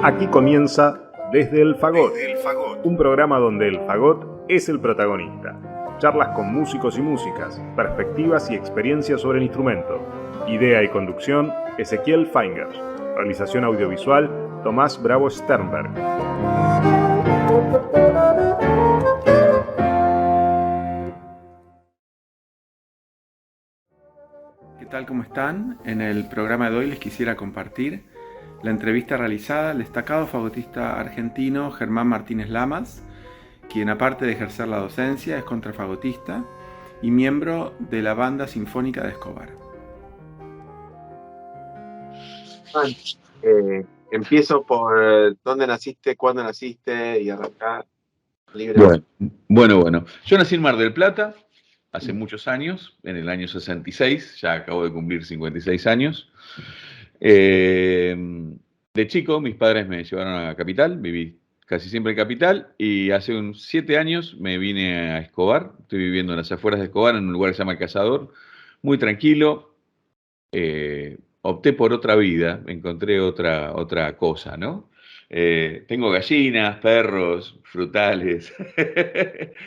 Aquí comienza Desde el Fagot, un programa donde el fagot es el protagonista. Charlas con músicos y músicas, perspectivas y experiencias sobre el instrumento. Idea y conducción, Ezequiel Feingers. Realización audiovisual, Tomás Bravo Sternberg. ¿Qué tal? ¿Cómo están? En el programa de hoy les quisiera compartir la entrevista realizada al destacado fagotista argentino Germán Martínez Lamas, quien aparte de ejercer la docencia es contrafagotista y miembro de la Banda Sinfónica de Escobar. Empiezo por dónde naciste, cuándo naciste y arrancar libre. Bueno. Yo nací en Mar del Plata hace muchos años, en el año 66, ya acabo de cumplir 56 años. De chico, mis padres me llevaron a Capital, viví casi siempre en Capital, y hace unos 7 años me vine a Escobar. Estoy viviendo en las afueras de Escobar, en un lugar que se llama El Cazador, muy tranquilo. Opté por otra vida, encontré otra cosa, ¿no? Tengo gallinas, perros, frutales.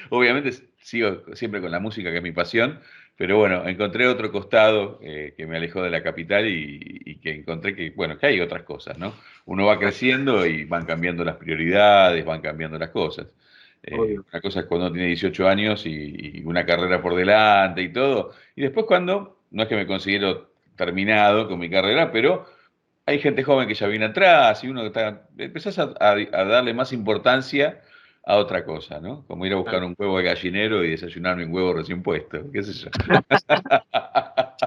Obviamente sigo siempre con la música, que es mi pasión, pero bueno, encontré otro costado que me alejó de la capital y que encontré que, bueno, que hay otras cosas, ¿no? Uno va creciendo y van cambiando las prioridades, van cambiando las cosas. Una cosa es cuando uno tiene 18 años y una carrera por delante y todo, y después cuando, no es que me considero terminado con mi carrera, pero hay gente joven que ya viene atrás y uno empezás a darle más importancia a otra cosa, ¿no? Como ir a buscar un huevo de gallinero y desayunarme un huevo recién puesto, qué sé yo.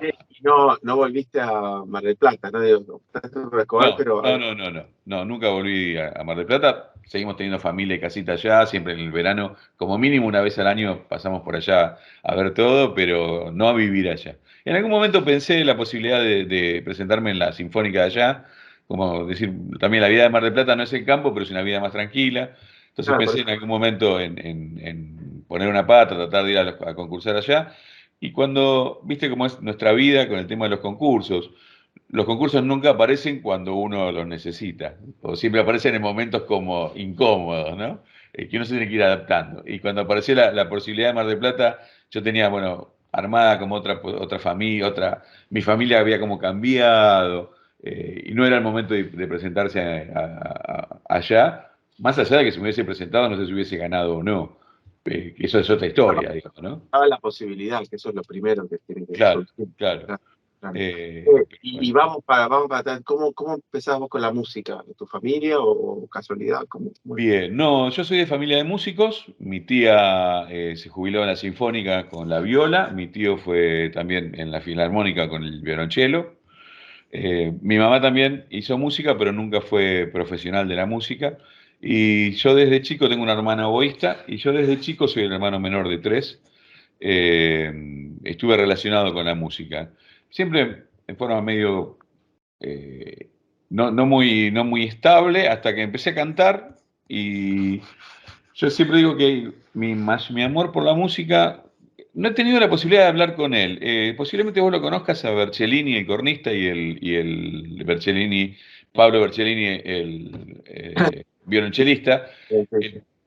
Y no volviste a Mar del Plata, ¿no? Digo, estás en Escobar, pero... No, nunca volví a Mar del Plata. Seguimos teniendo familia y casita allá, siempre en el verano, como mínimo una vez al año pasamos por allá a ver todo, pero no a vivir allá. En algún momento pensé la posibilidad de presentarme en la Sinfónica de allá, como decir, también la vida de Mar del Plata no es el campo, pero es una vida más tranquila. Entonces pensé en algún momento en poner una pata, tratar de ir a concursar allá. Y cuando, viste cómo es nuestra vida con el tema de los concursos nunca aparecen cuando uno los necesita, o siempre aparecen en momentos como incómodos, ¿no? Que uno se tiene que ir adaptando. Y cuando apareció la posibilidad de Mar del Plata, yo tenía, bueno, armada como otra familia, mi familia había como cambiado, y no era el momento de presentarse allá, más allá de que se me hubiese presentado, no sé si hubiese ganado o no. Que eso es otra historia, digo, ¿no? Estaba la posibilidad, que eso es lo primero que tiene que Claro. surgir. Claro. Y vamos para atrás. ¿Cómo empezás vos con la música? ¿De tu familia o casualidad? ¿Cómo? Bien, no, yo soy de familia de músicos. Mi tía se jubiló en la Sinfónica con la viola, mi tío fue también en la Filarmónica con el violonchelo. Mi mamá también hizo música, pero nunca fue profesional de la música. Y yo desde chico tengo una hermana oboísta, y yo desde chico soy el hermano menor de 3. Estuve relacionado con la música. Siempre en forma medio no muy estable, hasta que empecé a cantar. Y yo siempre digo que mi amor por la música, no he tenido la posibilidad de hablar con él. Posiblemente vos lo conozcas a Bercellini, el cornista, y el Bercellini, Pablo Bercellini, el violonchelista.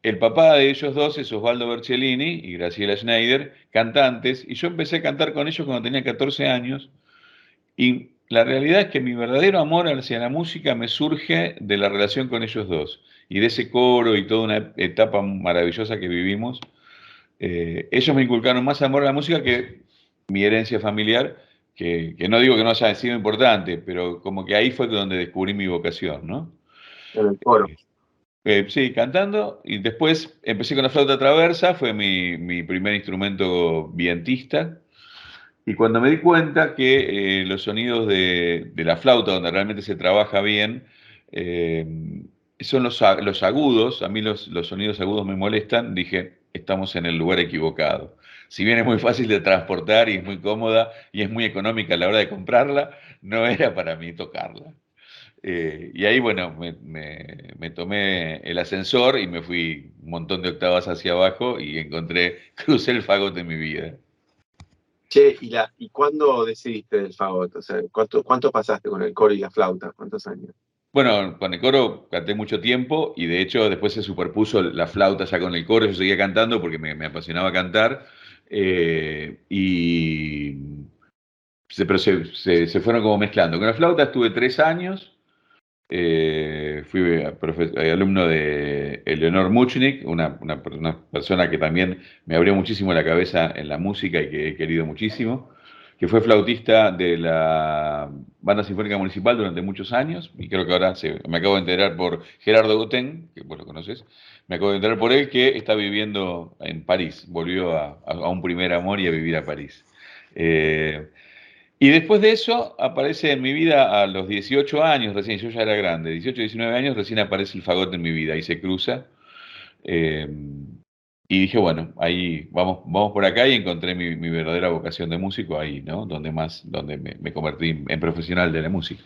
El papá de ellos dos es Osvaldo Bercellini y Graciela Schneider, cantantes, y yo empecé a cantar con ellos cuando tenía 14 años. Y la realidad es que mi verdadero amor hacia la música me surge de la relación con ellos dos y de ese coro y toda una etapa maravillosa que vivimos. Ellos me inculcaron más amor a la música que mi herencia familiar, que no digo que no haya sido importante, pero como que ahí fue donde descubrí mi vocación, ¿no? En el coro. Sí, cantando, y después empecé con la flauta traversa, fue mi primer instrumento vientista. Y cuando me di cuenta que los sonidos de la flauta, donde realmente se trabaja bien, eh, son los agudos. A mí los sonidos agudos me molestan, dije, estamos en el lugar equivocado. Si bien es muy fácil de transportar y es muy cómoda y es muy económica a la hora de comprarla, no era para mí tocarla. Y ahí, bueno, me tomé el ascensor y me fui un montón de octavas hacia abajo y crucé el fagot de mi vida. Che, ¿y cuándo decidiste del fagot? O sea, ¿cuánto pasaste con el coro y la flauta? ¿Cuántos años? Bueno, con el coro canté mucho tiempo y de hecho después se superpuso la flauta ya con el coro, yo seguía cantando porque me apasionaba cantar pero se fueron como mezclando. Con la flauta estuve 3 años, fui alumno de Eleonor Muchnik, una persona que también me abrió muchísimo la cabeza en la música y que he querido muchísimo, que fue flautista de la Banda Sinfónica Municipal durante muchos años, y creo que ahora me acabo de enterar por Gerardo Gotén, que vos lo conoces, me acabo de enterar por él que está viviendo en París, volvió a un primer amor y a vivir a París. Y después de eso aparece en mi vida a los 18 años, recién yo ya era grande, 18, 19 años, recién aparece el fagot en mi vida y se cruza. eh, y dije, bueno, ahí vamos por acá y encontré mi verdadera vocación de músico ahí, ¿no? Donde me convertí en profesional de la música.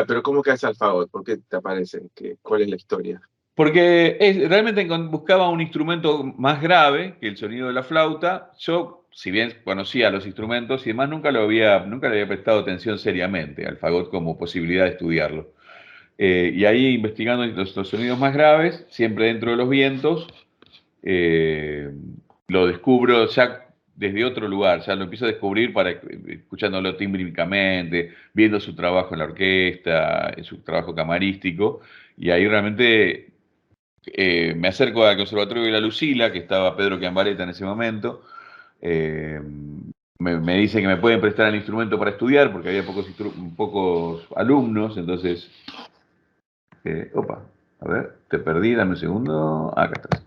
Pero ¿cómo caes al fagot? ¿Por qué te aparecen? ¿Cuál es la historia? Porque realmente buscaba un instrumento más grave que el sonido de la flauta. Yo, si bien conocía los instrumentos y demás, nunca le había prestado atención seriamente al fagot como posibilidad de estudiarlo. Y ahí investigando los sonidos más graves, siempre dentro de los vientos, eh, lo descubro ya desde otro lugar, ya lo empiezo a descubrir escuchándolo tímbricamente, viendo su trabajo en la orquesta, en su trabajo camarístico, y ahí realmente me acerco al Conservatorio de la Lucila, que estaba Pedro Chiambaretta en ese momento. eh, me dice que me pueden prestar el instrumento para estudiar, porque había pocos alumnos, entonces... opa, a ver, te perdí, dame un segundo. Acá estás.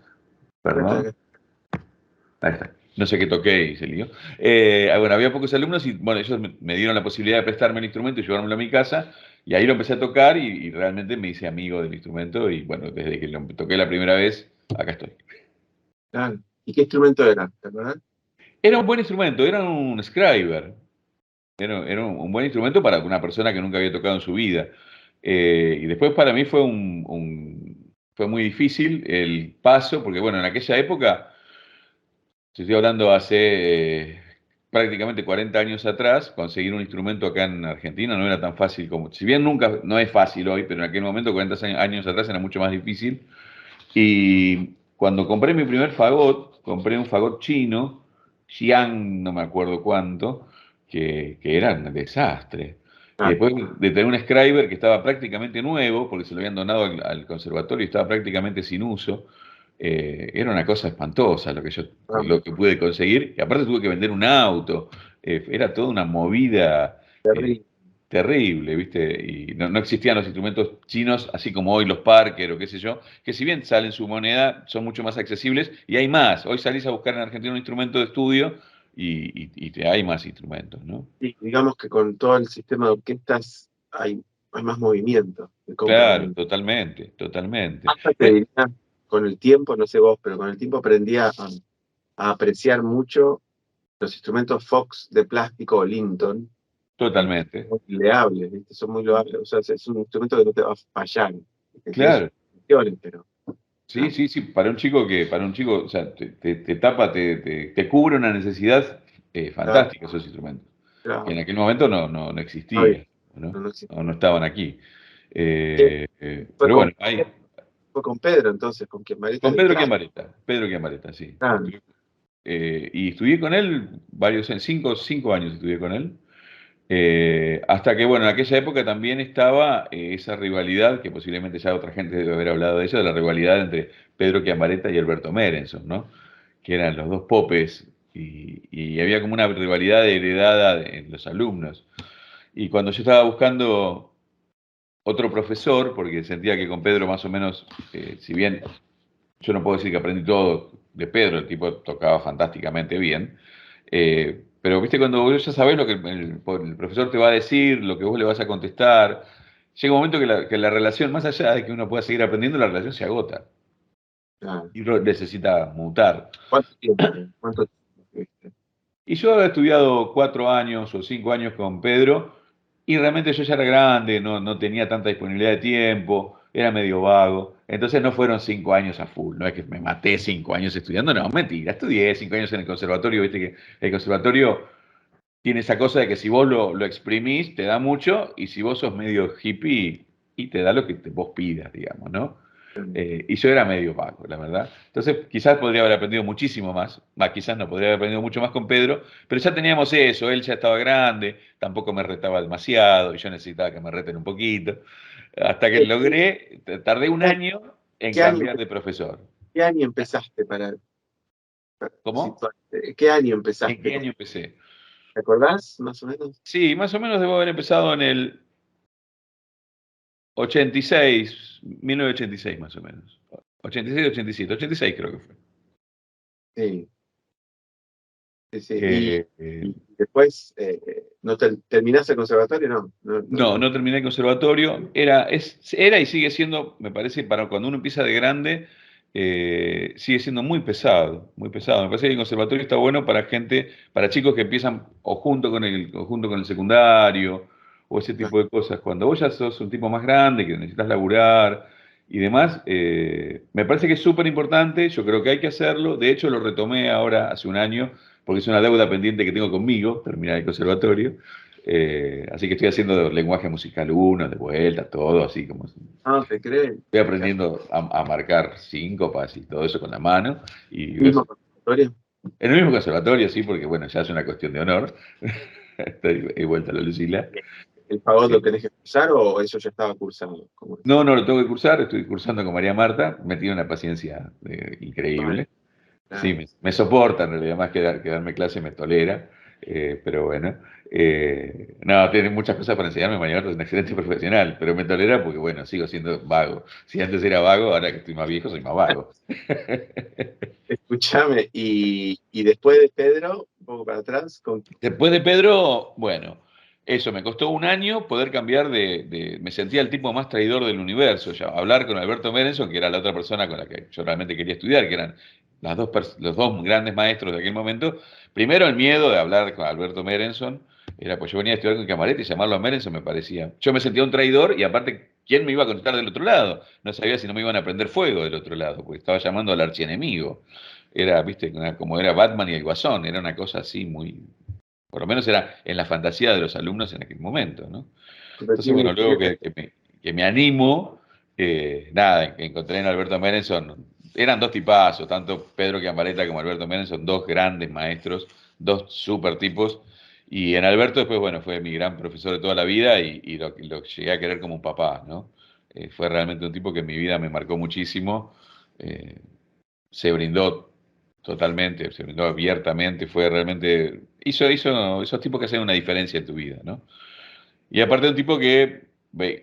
Perdón. Ahí está. No sé qué toqué y se lió. Bueno, había pocos alumnos y bueno, ellos me dieron la posibilidad de prestarme el instrumento y llevármelo a mi casa. Y ahí lo empecé a tocar y realmente me hice amigo del instrumento. Y bueno, desde que lo toqué la primera vez, acá estoy. Claro. ¿Y qué instrumento era? ¿Te acuerdas? Era un buen instrumento, era un Scriber. Era un buen instrumento para una persona que nunca había tocado en su vida. Y después para mí fue muy difícil el paso, porque bueno, en aquella época, te estoy hablando hace prácticamente 40 años atrás, conseguir un instrumento acá en Argentina no era tan fácil como, si bien nunca, no es fácil hoy, pero en aquel momento, 40 años atrás, era mucho más difícil. Y cuando compré mi primer fagot, compré un fagot chino, Xi'an, no me acuerdo cuánto, que era un desastre. Y Ah, después de tener un Scriber que estaba prácticamente nuevo, porque se lo habían donado al conservatorio y estaba prácticamente sin uso, era una cosa espantosa ah, lo que pude conseguir. Y aparte tuve que vender un auto, era toda una movida. eh, terrible. Terrible, ¿viste? Y no existían los instrumentos chinos, así como hoy los Parker o qué sé yo, que si bien salen su moneda, son mucho más accesibles y hay más. Hoy salís a buscar en Argentina un instrumento de estudio y hay más instrumentos, ¿no? Y digamos que con todo el sistema de orquestas hay más movimiento de compra Claro, también. totalmente, totalmente. Hasta te diría, con el tiempo, no sé vos, pero con el tiempo aprendí a apreciar mucho los instrumentos Fox de plástico o Linton, Totalmente. muy loables, ¿viste? Son muy loables. O sea, es un instrumento que no te va a fallar, que tiene sus Claro. funciones, pero Sí, ah, sí, sí. Para un chico, o sea, te tapa, te cubre una necesidad claro, fantástica esos instrumentos, que en claro. aquel momento no Ay, existía, ¿no? no existe. No estaban aquí. ¿Qué fue Pero con, bueno, hay, fue con Pedro entonces, con quien Marita con de clase? Pedro Chiambaretta, sí. Ah, Y estudié con él cinco años estudié con él. Hasta que, bueno, en aquella época también estaba esa rivalidad, que posiblemente ya otra gente debe haber hablado de eso, de la rivalidad entre Pedro Chiambaretta y Alberto Merenson, ¿no? Que eran los dos popes y había como una rivalidad heredada en los alumnos. Y cuando yo estaba buscando otro profesor, porque sentía que con Pedro más o menos, si bien yo no puedo decir que aprendí todo de Pedro, el tipo tocaba fantásticamente bien, pero viste cuando vos ya sabés lo que el profesor te va a decir, lo que vos le vas a contestar, llega un momento que la relación, más allá de que uno pueda seguir aprendiendo, la relación se agota claro. y uno necesita mutar. ¿Cuánto tiempo? ¿Cuánto tiempo estuviste? Y yo había estudiado 4 años o 5 años con Pedro y realmente yo ya era grande, no tenía tanta disponibilidad de tiempo, era medio vago. Entonces no fueron 5 años a full, no es que me maté 5 años estudiando, no, mentira, estudié 5 años en el conservatorio, viste que el conservatorio tiene esa cosa de que si vos lo exprimís te da mucho y si vos sos medio hippie y te da lo que vos pidas, digamos, ¿no? Y yo era medio vago, la verdad. Entonces, quizás podría haber aprendido muchísimo más. Quizás no, podría haber aprendido mucho más con Pedro, pero ya teníamos eso. Él ya estaba grande, tampoco me retaba demasiado, y yo necesitaba que me reten un poquito. Hasta que logré, tardé un año en ¿Qué año, cambiar de profesor. qué año empezaste para ¿Cómo? situarte? ¿Qué año ¿En empezaste? qué año empecé? ¿Te acordás, más o menos? Sí, más o menos debo haber empezado en el 86, 1986 más o menos. 86, 87, 86 creo que fue. Sí, sí, sí. Eh, Y después, ¿no terminaste el conservatorio? no terminé el conservatorio. Era y sigue siendo, me parece, para cuando uno empieza de grande, sigue siendo muy pesado, muy pesado. Me parece que el conservatorio está bueno para gente, para chicos que empiezan o junto con el secundario, o ese tipo de cosas. Cuando vos ya sos un tipo más grande, que necesitas laburar y demás, me parece que es súper importante. Yo creo que hay que hacerlo. De hecho, lo retomé ahora hace un año, porque es una deuda pendiente que tengo conmigo, terminar el conservatorio. Así que estoy haciendo lenguaje musical uno, de vuelta, todo así como. No, te crees. Estoy aprendiendo a marcar síncopas y todo eso con la mano. Y ¿Mismo conservatorio? en el mismo conservatorio, sí, porque bueno, ya es una cuestión de honor. He vuelto a la Lucila. ¿El fagot lo tenés que cursar o eso ya estaba cursado? ¿Cómo es? No, lo tengo que cursar, estoy cursando con María Marta, me tiene una paciencia increíble. Claro. Sí, me soporta en realidad, más que darme clase me tolera, pero bueno. No, tiene muchas cosas para enseñarme, María Marta es un excelente profesional, pero me tolera porque, bueno, sigo siendo vago. Si antes era vago, ahora que estoy más viejo, soy más vago. Escúchame, y después de Pedro, un poco para atrás, Después de Pedro, bueno, eso, me costó un año poder cambiar me sentía el tipo más traidor del universo, ya, hablar con Alberto Merenson, que era la otra persona con la que yo realmente quería estudiar, que eran los dos grandes maestros de aquel momento. Primero el miedo de hablar con Alberto Merenson, era pues yo venía a estudiar con Camarete y llamarlo a Merenson me parecía. Yo me sentía un traidor y aparte, ¿quién me iba a contestar del otro lado? No sabía si no me iban a prender fuego del otro lado, porque estaba llamando al archienemigo. Era, viste, como era Batman y el Guasón, era una cosa así muy, por lo menos era en la fantasía de los alumnos en aquel momento, ¿no? Entonces, bueno, luego que me animo, nada, encontré en Alberto Merenson, eran dos tipazos, tanto Pedro Chiambaretta como Alberto Merenson, dos grandes maestros, dos super tipos, y en Alberto después, bueno, fue mi gran profesor de toda la vida y lo llegué a querer como un papá, ¿no? Fue realmente un tipo que en mi vida me marcó muchísimo, eh, se brindó totalmente, se brindó abiertamente, fue realmente, hizo esos tipos que hacen una diferencia en tu vida, ¿no? Y aparte un tipo que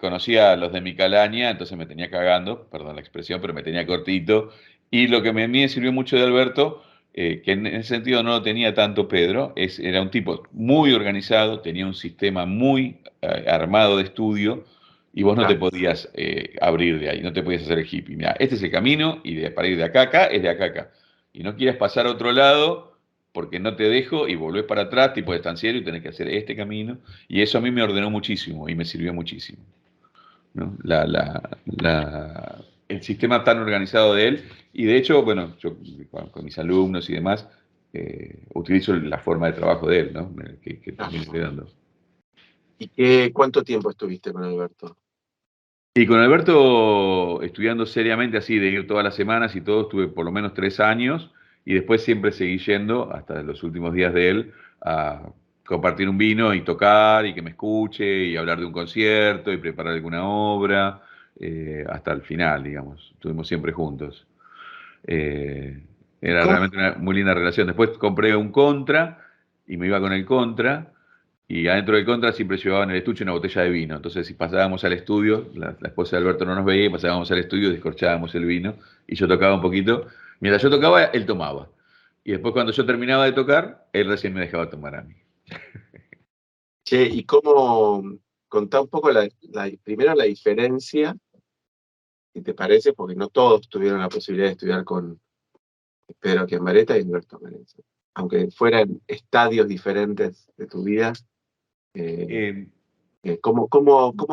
conocía a los de mi calaña, entonces me tenía cagando, perdón la expresión, pero me tenía cortito. Y lo que a mí me sirvió mucho de Alberto, que en ese sentido no lo tenía tanto Pedro, era un tipo muy organizado, tenía un sistema muy armado de estudio y vos no te podías abrir de ahí, no te podías hacer el hippie. Mira, este es el camino y para ir de acá a acá es de acá a acá. Y no quieras pasar a otro lado porque no te dejo y volvés para atrás, tipo de estanciero, y tenés que hacer este camino. Y eso a mí me ordenó muchísimo y me sirvió muchísimo, ¿no? El sistema tan organizado de él. Y de hecho, bueno, yo con mis alumnos y demás, utilizo la forma de trabajo de él, ¿no? Que también estoy dando. ¿Y cuánto tiempo estuviste con Alberto? Y con Alberto, estudiando seriamente así, de ir todas las semanas y todo, estuve por lo menos 3 años y después siempre seguí yendo, hasta los últimos días de él, a compartir un vino y tocar y que me escuche y hablar de un concierto y preparar alguna obra, hasta el final, digamos. Estuvimos siempre juntos. Era realmente una muy linda relación. Después compré un Contra y me iba con el Contra. Y adentro del Contra siempre llevaban en el estuche una botella de vino. Entonces, si pasábamos al estudio, la esposa de Alberto no nos veía, y pasábamos al estudio, descorchábamos el vino, y yo tocaba un poquito. Mientras yo tocaba, él tomaba. Y después, cuando yo terminaba de tocar, él recién me dejaba tomar a mí. Che, ¿y contá un poco primero la diferencia, si te parece, porque no todos tuvieron la posibilidad de estudiar con Pedro Chiambaretta y Alberto Merenson, aunque fueran estadios diferentes de tu vida? Eh, ¿Cómo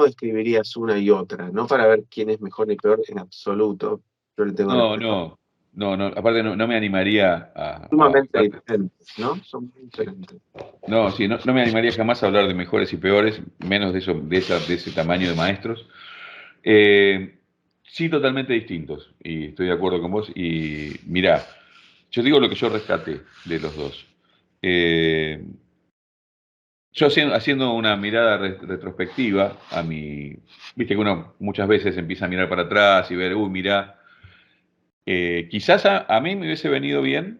describirías una y otra? No para ver quién es mejor ni peor en absoluto. Yo le tengo respeto. no, aparte no me animaría Sumamente diferentes, ¿no? Son muy diferentes. No, sí, no me animaría jamás a hablar de mejores y peores, menos de ese tamaño de maestros. Sí, totalmente distintos, y estoy de acuerdo con vos. Y mirá, yo digo lo que yo rescaté de los dos. Eh, yo haciendo una mirada retrospectiva a mi... Viste que uno muchas veces empieza a mirar para atrás y ver, uy, mirá, quizás a mí me hubiese venido bien,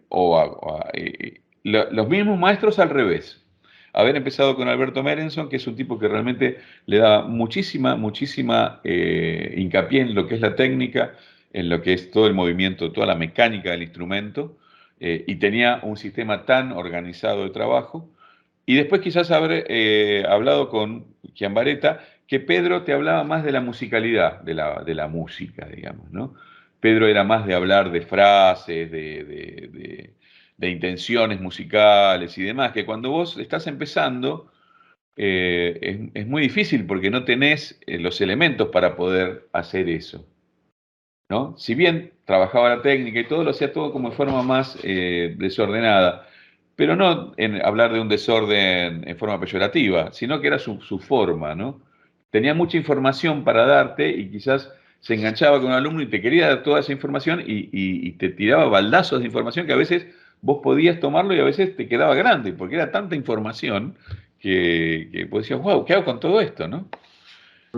los mismos maestros al revés. Haber empezado con Alberto Merenson, que es un tipo que realmente le da muchísima hincapié en lo que es la técnica, en lo que es todo el movimiento, toda la mecánica del instrumento, y tenía un sistema tan organizado de trabajo. Y después quizás haber hablado con Chiambaretta, que Pedro te hablaba más de la musicalidad de la música, digamos, ¿no? Pedro era más de hablar de frases, de intenciones musicales y demás, que cuando vos estás empezando es muy difícil porque no tenés los elementos para poder hacer eso, ¿no? Si bien trabajaba la técnica y todo, lo hacía todo como de forma más desordenada, pero no en hablar de un desorden en forma peyorativa, sino que era su forma, ¿no? Tenía mucha información para darte y quizás se enganchaba con un alumno y te quería dar toda esa información y te tiraba baldazos de información que a veces vos podías tomarlo y a veces te quedaba grande, porque era tanta información que vos decías, wow, ¿qué hago con todo esto, no?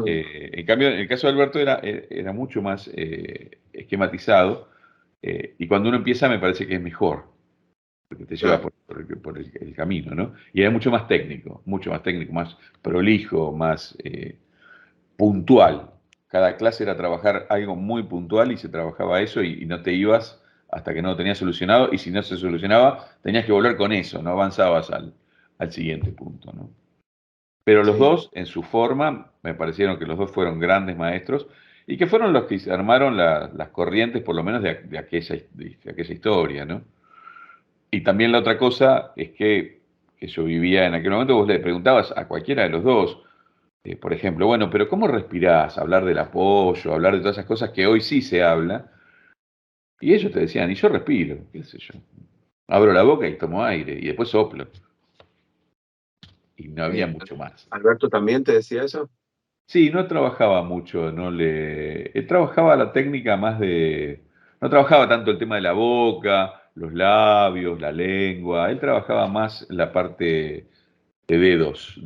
En cambio, en el caso de Alberto era mucho más esquematizado, y cuando uno empieza me parece que es mejor, porque te lleva Claro. por el camino, ¿no? Y era mucho más técnico, más prolijo, más puntual. Cada clase era trabajar algo muy puntual y se trabajaba eso y no te ibas hasta que no lo tenías solucionado, y si no se solucionaba, tenías que volver con eso, no avanzabas al siguiente punto, ¿no? Pero los Sí, dos, en su forma, me parecieron que los dos fueron grandes maestros y que fueron los que armaron las corrientes, por lo menos de aquella historia, ¿no? Y también la otra cosa es que yo vivía en aquel momento, vos le preguntabas a cualquiera de los dos, por ejemplo, bueno, pero ¿cómo respirás? Hablar del apoyo, hablar de todas esas cosas que hoy sí se habla, y ellos te decían, y yo respiro, qué sé yo. Abro la boca y tomo aire, y después soplo, y no había sí. mucho más. ¿Alberto también te decía eso? Sí, no trabajaba mucho, él trabajaba la técnica no trabajaba tanto el tema de la boca, los labios, la lengua, él trabajaba más la parte de dedos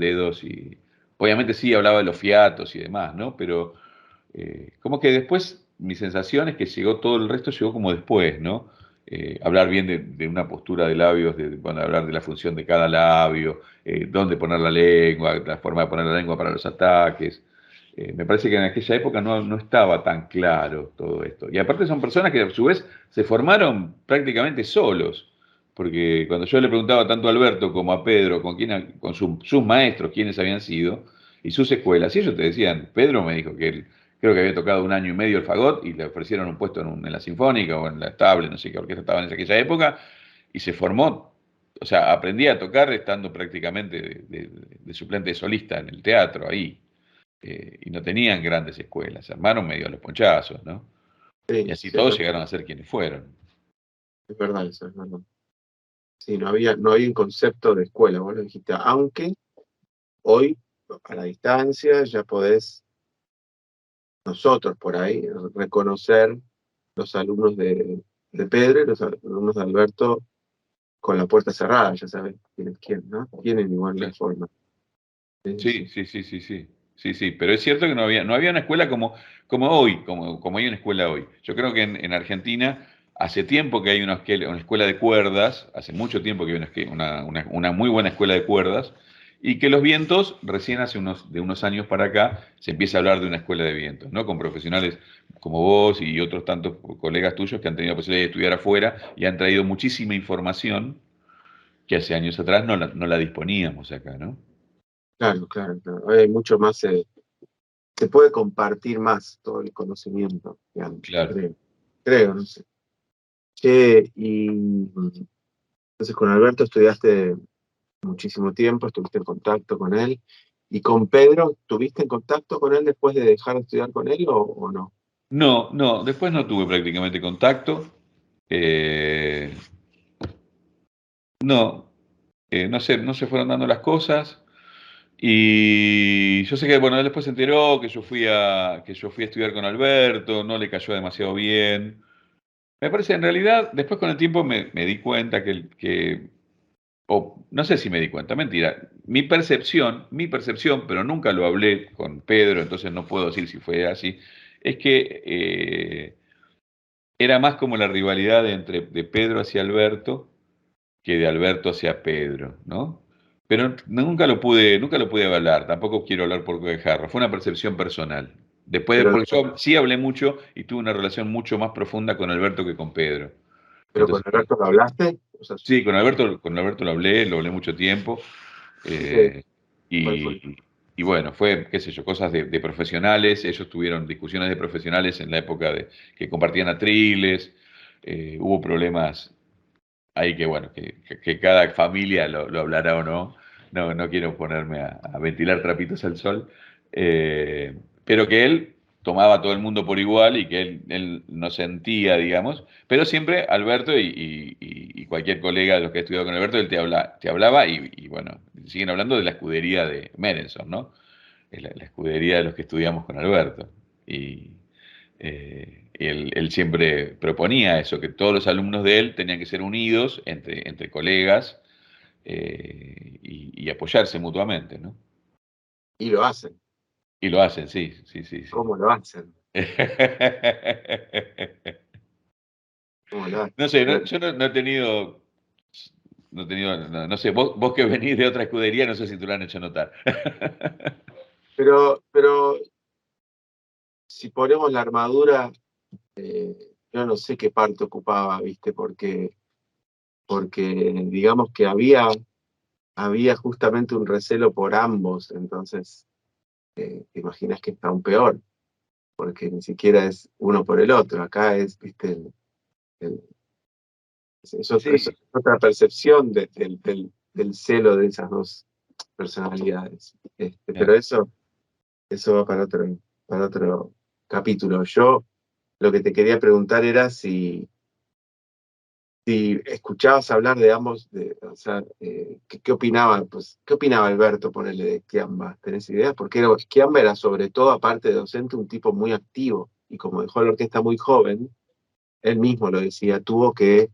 y obviamente sí hablaba de los fiatos y demás, ¿no? Pero como que después mi sensación es que llegó todo el resto, llegó como después, ¿no? Hablar bien de una postura de labios, bueno, hablar de la función de cada labio, dónde poner la lengua, la forma de poner la lengua para los ataques. Me parece que en aquella época no estaba tan claro todo esto. Y aparte son personas que a su vez se formaron prácticamente solos, porque cuando yo le preguntaba tanto a Alberto como a Pedro, con sus maestros, quiénes habían sido, y sus escuelas, y ellos te decían, Pedro me dijo que él creo que había tocado 1 año y medio el fagot y le ofrecieron un puesto en la Sinfónica o en la Estable, no sé qué orquesta estaba en aquella época, y se formó, o sea, aprendía a tocar estando prácticamente de suplente de solista en el teatro ahí, y no tenían grandes escuelas, se armaron medio a los ponchazos, ¿no? Y Sí, así sí, todos llegaron a ser quienes fueron. es verdad eso, es verdad. Sí, no había un concepto de escuela, vos lo dijiste, aunque hoy, a la distancia, ya podés, nosotros por ahí, reconocer los alumnos de Pedro y los alumnos de Alberto con la puerta cerrada, ya sabes quién es quién, ¿no? Tienen igual la Claro. forma. Sí, Sí, sí. sí, sí, sí, sí. Sí, sí, pero es cierto que no había una escuela como hoy, como hay una escuela hoy. Yo creo que en Argentina hace tiempo que hay una escuela de cuerdas, hace mucho tiempo que hay una muy buena escuela de cuerdas, y que los vientos, recién de unos años para acá, se empieza a hablar de una escuela de vientos, ¿no? Con profesionales como vos y otros tantos colegas tuyos que han tenido la posibilidad de estudiar afuera y han traído muchísima información que hace años atrás no la disponíamos acá, ¿no? Claro, claro, claro. Hoy hay mucho más, se puede compartir más todo el conocimiento que antes, Claro. creo, no sé. Che, y entonces con Alberto estudiaste muchísimo tiempo, estuviste en contacto con él. ¿Y con Pedro, tuviste en contacto con él después de dejar de estudiar con él o no? No, no, después no tuve prácticamente contacto. Eh, no, no sé, no se fueron dando las cosas. Y yo sé que, bueno, él después se enteró que yo fui a estudiar con Alberto, no le cayó demasiado bien. Me parece, en realidad, después con el tiempo me di cuenta o no sé si me di cuenta, mentira. Mi percepción, pero nunca lo hablé con Pedro, entonces no puedo decir si fue así, es que era más como la rivalidad de Pedro hacia Alberto que de Alberto hacia Pedro, ¿no? Pero nunca lo pude hablar, tampoco quiero hablar por Jarro, fue una percepción personal. Después, Pero, porque yo sí hablé mucho y tuve una relación mucho más profunda con Alberto que con Pedro. pero con Entonces, bueno, Alberto lo hablaste. O sea, sí, con Alberto lo hablé mucho tiempo. ¿qué- eh, ¿cuál fue? y, y bueno, fue, qué sé yo, cosas de profesionales. Ellos tuvieron discusiones de profesionales en la época de que compartían atriles. Hubo problemas ahí que, bueno, que cada familia lo hablará o no. No quiero ponerme a ventilar trapitos al sol. Pero que él tomaba a todo el mundo por igual y que él no sentía, digamos. Pero siempre Alberto y cualquier colega de los que ha estudiado con Alberto, él te hablaba y, bueno, siguen hablando de la escudería de Merenson, ¿no? Es la escudería de los que estudiamos con Alberto. Y él siempre proponía eso, que todos los alumnos de él tenían que ser unidos entre colegas y apoyarse mutuamente, ¿no? Y lo hacen. Y lo hacen, sí, sí, sí, sí. ¿Cómo lo hacen? ¿Cómo lo hacen? No sé, yo no he tenido, no sé, vos que venís de otra escudería, no sé si te lo han hecho notar. Pero si ponemos la armadura, yo no sé qué parte ocupaba, ¿viste? Porque digamos que había justamente un recelo por ambos, entonces te imaginas que está aún peor, porque ni siquiera es uno por el otro, acá es, ¿viste? El- es Sí, otra percepción del celo de esas dos personalidades. Pero eso va para otro capítulo. Yo lo que te quería preguntar era si escuchabas hablar de ambos, o sea, ¿qué opinaba, pues, qué opinaba Alberto, ponerle de Kiamba? ¿Tenés idea? Porque Kiamba era sobre todo, aparte de docente, un tipo muy activo, y como dejó la orquesta muy joven, él mismo lo decía, tuvo que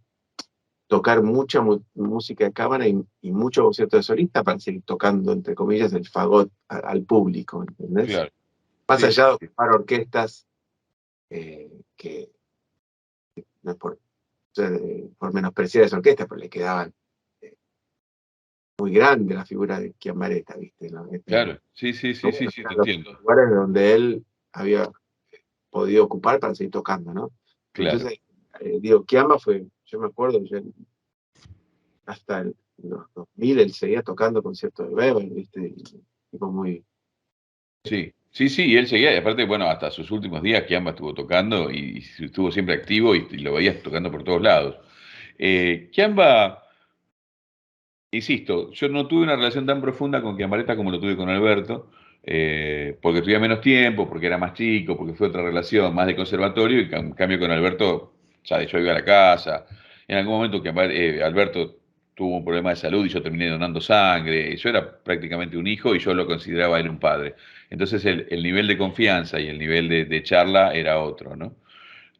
tocar mucha música de cámara y mucho concierto de solista para seguir tocando, entre comillas, el fagot al público, ¿entendés? claro. Más Sí, sí, allá de sí. ocupar orquestas que no es por menospreciar esa orquesta, pero le quedaban eh, muy grande la figura de Chiambaretta, ¿viste? ¿No? Claro, sí, sí, sí, sí, sí, te Eran los entiendo. lugares donde él había podido ocupar para seguir tocando, ¿no? Claro. Entonces, digo, Kiamba fue, yo me acuerdo, hasta los 2000 él seguía tocando conciertos de Weber, ¿viste? Y, tipo muy... Sí, sí, sí, y él seguía, y aparte, bueno, hasta sus últimos días Kiamba estuvo tocando y estuvo siempre activo y lo veías tocando por todos lados. Kiamba, insisto, yo no tuve una relación tan profunda con Kiambaretta como lo tuve con Alberto, porque tuve menos tiempo, porque era más chico, porque fue otra relación, más de conservatorio, y en cambio con Alberto, ya yo iba a la casa. En algún momento Alberto tuvo un problema de salud y yo terminé donando sangre. Yo era prácticamente un hijo y yo lo consideraba a él un padre. Entonces el nivel de confianza y el nivel de charla era otro, ¿no?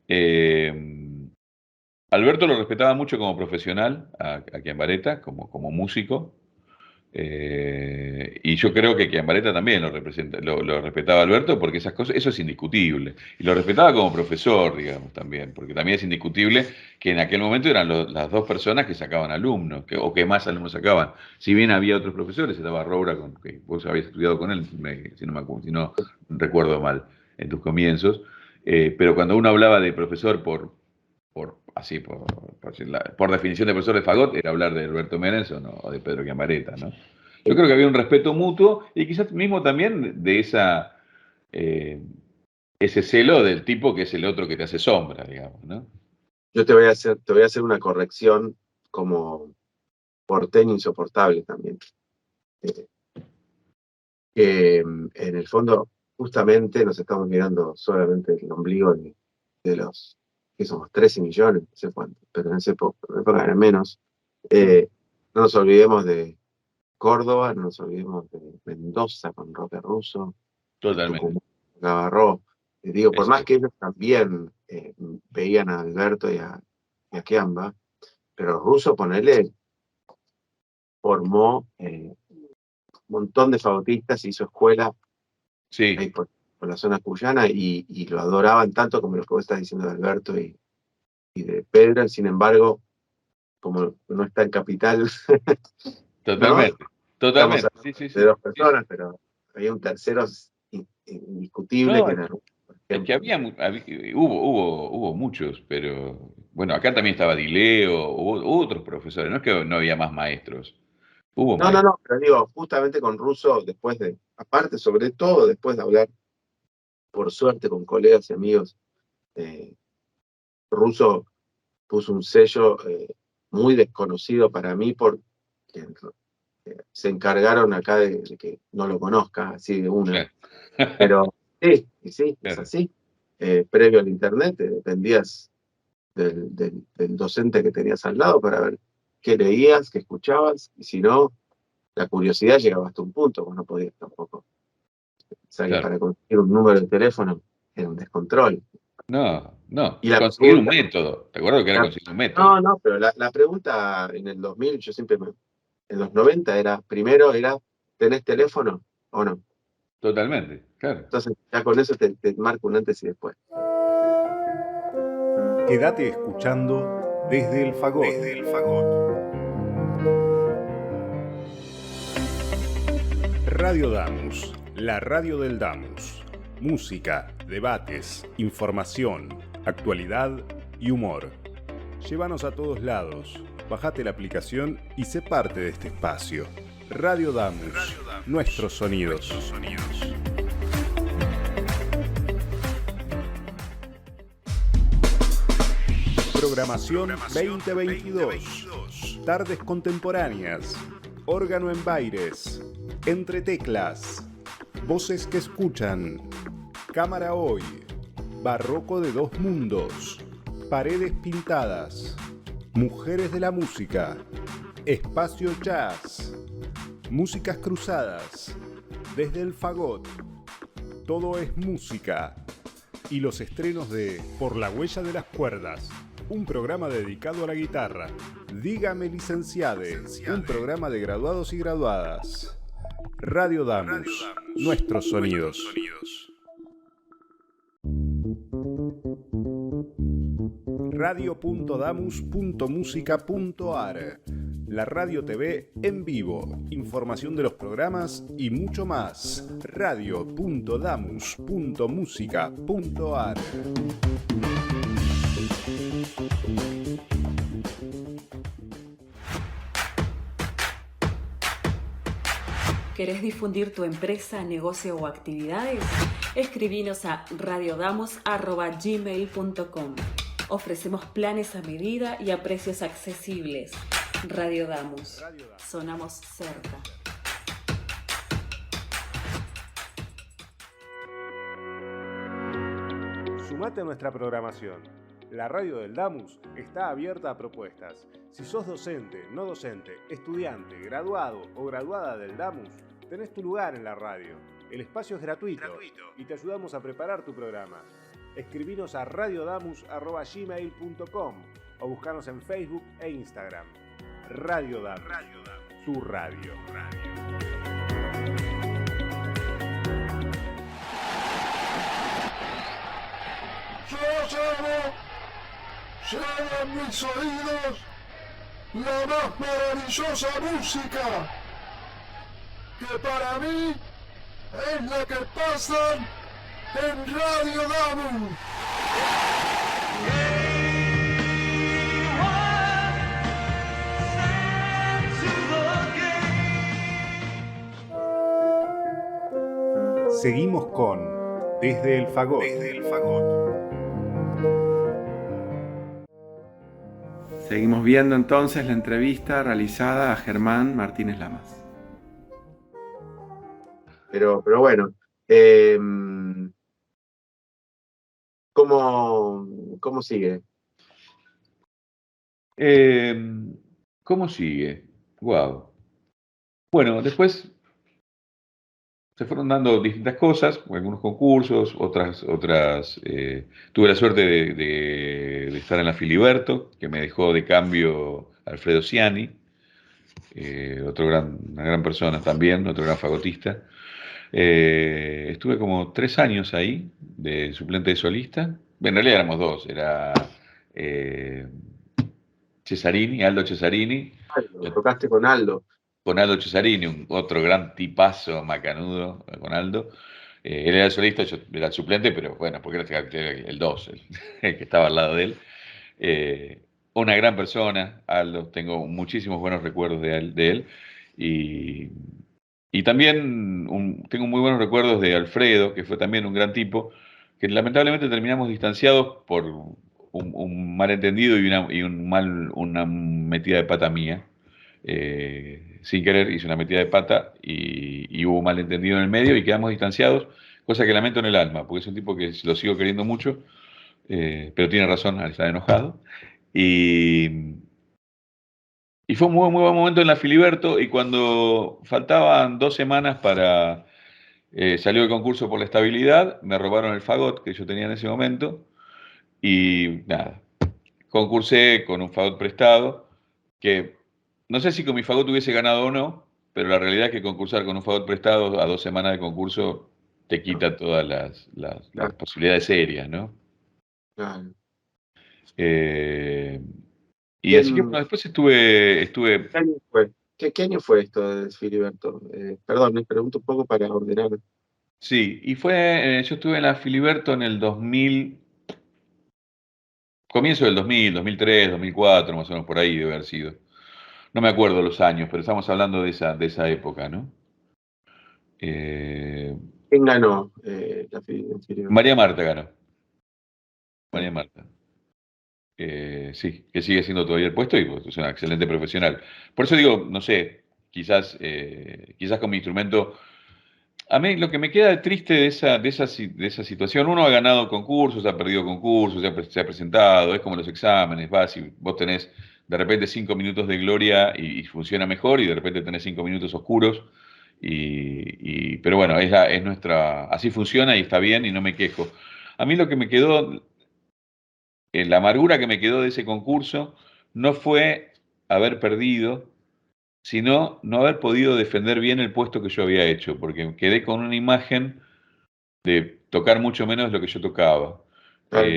Eh, Alberto lo respetaba mucho como profesional, a Chiambaretta, como músico. Y yo creo que Chiambaretta también lo respetaba a Alberto porque esas cosas, eso es indiscutible. Y lo respetaba como profesor, digamos, también, porque también es indiscutible que en aquel momento eran las dos personas que sacaban alumnos, o que más alumnos sacaban. Si bien había otros profesores, estaba Roura, que vos habías estudiado con él, si no recuerdo mal, en tus comienzos. Pero cuando uno hablaba de profesor por definición de profesor de fagot, era hablar de Alberto Menes o de Pedro Chiambaretta, ¿no? Yo creo que había un respeto mutuo y quizás mismo también de eh, ese celo del tipo que es el otro que te hace sombra, digamos, ¿no? Yo te voy a hacer una corrección como porteño insoportable también. Eh, en el fondo, justamente nos estamos mirando solamente el ombligo de los, que somos 13 millones, no sé cuánto, pero en esa época eran menos. No nos olvidemos Córdoba, no nos olvidemos de Mendoza con Roque Russo, Totalmente. Tucumán, Navarro. Digo, por Es más cierto. que ellos también veían a Alberto y a Kiamba, pero Russo, ponele, formó un montón de fagottistas, hizo escuela ahí Sí, por la zona cuyana y lo adoraban tanto como lo que vos estás diciendo de Alberto y de Pedro. Sin embargo, como no está en Capital, ¿no? totalmente. Estamos Totalmente. Sí, hablando sí, de sí. dos Sí, sí. personas, pero había un tercero indiscutible No, que es era que, Russo, por es que ejemplo. hubo muchos, pero bueno, acá también estaba Dileo, hubo otros profesores, no es que no había más maestros, hubo No, no, maestros. no, pero digo, justamente con Russo, aparte, sobre todo, después de hablar, por suerte, con colegas y amigos, eh, Russo puso un sello muy desconocido para mí porque se encargaron acá de que no lo conozca así de una. Claro. Pero sí, y sí, es Claro. así. Previo al internet, dependías del docente que tenías al lado para ver qué leías, qué escuchabas, y si no, la curiosidad llegaba hasta un punto, vos no podías tampoco. O sea que Claro. para conseguir un número de teléfono era un descontrol. No, no. Y la Conseguir un pregunta, método. ¿Te acuerdas lo que era conseguir un no, método? no, pero la pregunta en el 2000, en los 90 primero era, ¿tenés teléfono o no? Totalmente, claro. Entonces ya con eso te marca un antes y después. Quédate escuchando desde el fagot. Radio Damus, la radio del Damus. Música, debates, información, actualidad y humor. Llévanos a todos lados. Bajate la aplicación y sé parte de este espacio. Radio Damus, nuestros sonidos. Programación 2022. Tardes contemporáneas. Órgano en Baires. Entre teclas. Voces que escuchan. Cámara hoy. Barroco de dos mundos. Paredes pintadas. Mujeres de la música. Espacio jazz. Músicas cruzadas. Desde el fagot. Todo es música. Y los estrenos de Por la huella de las cuerdas, un programa dedicado a la guitarra. Dígame licenciade, un programa de graduados y graduadas. Radio Damus, nuestros sonidos. Radio.damus.musica.ar. La radio TV en vivo, información de los programas y mucho más. Radio.damus.musica.ar. ¿Querés difundir tu empresa, negocio o actividades? Escribinos a radiodamus@gmail.com. Ofrecemos planes a medida y a precios accesibles. Radio Damus. Sonamos cerca. Sumate a nuestra programación. La radio del Damus está abierta a propuestas. Si sos docente, no docente, estudiante, graduado o graduada del Damus, tenés tu lugar en la radio. El espacio es gratuito y te ayudamos a preparar tu programa. Escribinos a radiodamus@gmail.com o buscanos en Facebook e Instagram. Radio Damus, tu radio. Llega a mis oídos la más maravillosa música, que para mí es la que pasan en Radio Damus. Seguimos con Desde el Fagot. Seguimos viendo entonces la entrevista realizada a Germán Martínez Lamas. Pero bueno, ¿cómo sigue? ¿Cómo sigue? Wow. Bueno, después se fueron dando distintas cosas, algunos concursos, tuve la suerte de estar en la Filiberto, que me dejó de cambio Alfredo Ciani, una gran persona también, otro gran fagotista. Estuve como 3 años ahí, de suplente de solista. En realidad éramos dos, era eh, Cesarini, Aldo Cesarini, Tocaste con Aldo. con Aldo Cesarini, otro gran tipazo macanudo, con Aldo. Él era el solista, yo era el suplente, pero bueno, porque era el 2, el que estaba al lado de él. Una gran persona, Aldo, tengo muchísimos buenos recuerdos de él. Y, y también tengo muy buenos recuerdos de Alfredo, que fue también un gran tipo, que lamentablemente terminamos distanciados por un malentendido una metida de pata mía. Sin querer hice una metida de pata y hubo un malentendido en el medio y quedamos distanciados, cosa que lamento en el alma, porque es un tipo que lo sigo queriendo mucho, pero tiene razón al estar enojado. Y, y fue un muy buen momento en la Filiberto, y cuando faltaban 2 semanas para salir el concurso por la estabilidad, me robaron el fagot que yo tenía en ese momento y nada, concursé con un fagot prestado, que no sé si con mi fagot hubiese ganado o no, pero la realidad es que concursar con un fagot prestado a 2 semanas de concurso te quita todas las posibilidades serias, ¿no? Claro. Eh, y así que ¿Quién, bueno, después estuve, qué año fue? ¿Qué año fue esto de Filiberto? Perdón, me pregunto un poco para ordenar. sí, y yo estuve en la Filiberto en el 2000, comienzo del 2000, 2003, 2004, más o menos por ahí debe haber sido. No me acuerdo los años, pero estamos hablando de esa época, ¿no? Eh, ¿Quién ganó Filiberto? María Marta ganó. María Marta. Sí, que sigue siendo todavía el puesto y pues, es una excelente profesional. Por eso digo, no sé, quizás con mi instrumento. A mí lo que me queda triste de esa situación, uno ha ganado concursos, ha perdido concursos, se ha presentado, es como los exámenes, vas y vos tenés de repente 5 minutos de gloria y funciona mejor, y de repente tenés 5 minutos oscuros. Pero bueno, así funciona y está bien y no me quejo. A mí lo que me quedó, la amargura que me quedó de ese concurso no fue haber perdido, sino no haber podido defender bien el puesto que yo había hecho, porque quedé con una imagen de tocar mucho menos de lo que yo tocaba. Claro.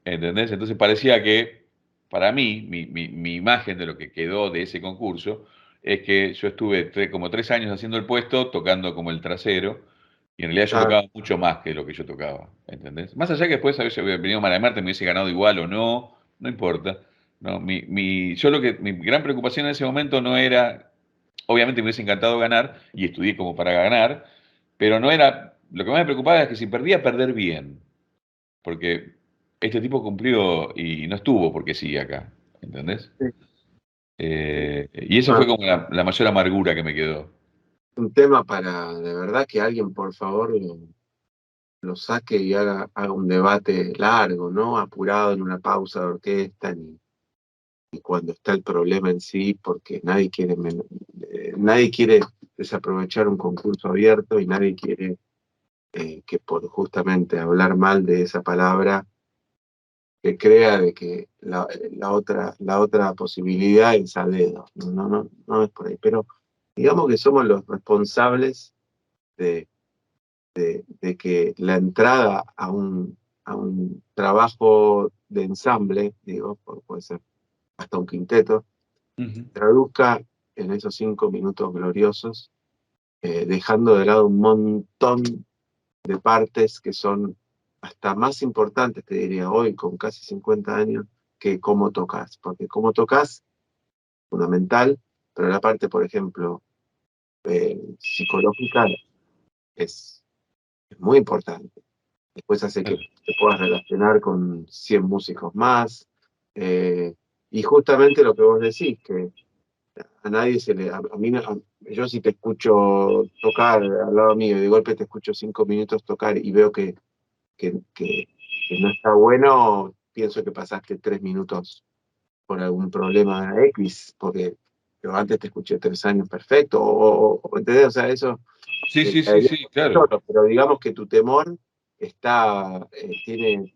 ¿Entendés? Entonces parecía que, para mí, mi imagen de lo que quedó de ese concurso es que yo estuve como 3 años haciendo el puesto, tocando como el trasero, y en realidad yo Claro. tocaba mucho más que lo que yo tocaba, ¿entendés? Más allá que después a veces hubiera venido María Marta y me hubiese ganado igual o no, no importa. No, mi gran preocupación en ese momento no era, obviamente me hubiese encantado ganar, y estudié como para ganar, pero no era, lo que más me preocupaba es que si perdía, perder bien, porque este tipo cumplió y no estuvo porque sí acá, ¿entendés? Sí. Y eso Ah, fue como la mayor amargura que me quedó. un tema para, de verdad, que alguien, por favor, lo saque y haga un debate largo, ¿no? Apurado en una pausa de orquesta, y cuando está el problema en sí, porque nadie quiere desaprovechar un concurso abierto, y nadie quiere que por justamente hablar mal de esa palabra, que crea de que la otra posibilidad es a dedo. No es por ahí. Pero digamos que somos los responsables de, de que la entrada a un trabajo de ensamble, digo, puede ser hasta un quinteto, Ujú. traduzca en esos 5 minutos gloriosos, dejando de lado un montón de partes que son hasta más importantes, te diría, hoy con casi 50 años, que cómo tocas. Porque cómo tocas, fundamental, pero la parte, por ejemplo, psicológica es muy importante. Después hace que te puedas relacionar con 100 músicos más. Y justamente lo que vos decís, que a nadie a mí yo si te escucho tocar al lado mío y de golpe te escucho 5 minutos tocar y veo que no está bueno, pienso que pasaste 3 minutos por algún problema X, porque pero antes te escuché 3 años perfecto, o ¿entendés? O sea, eso Sí, sí, sí, caería sí, claro. solo, pero digamos que tu temor tiene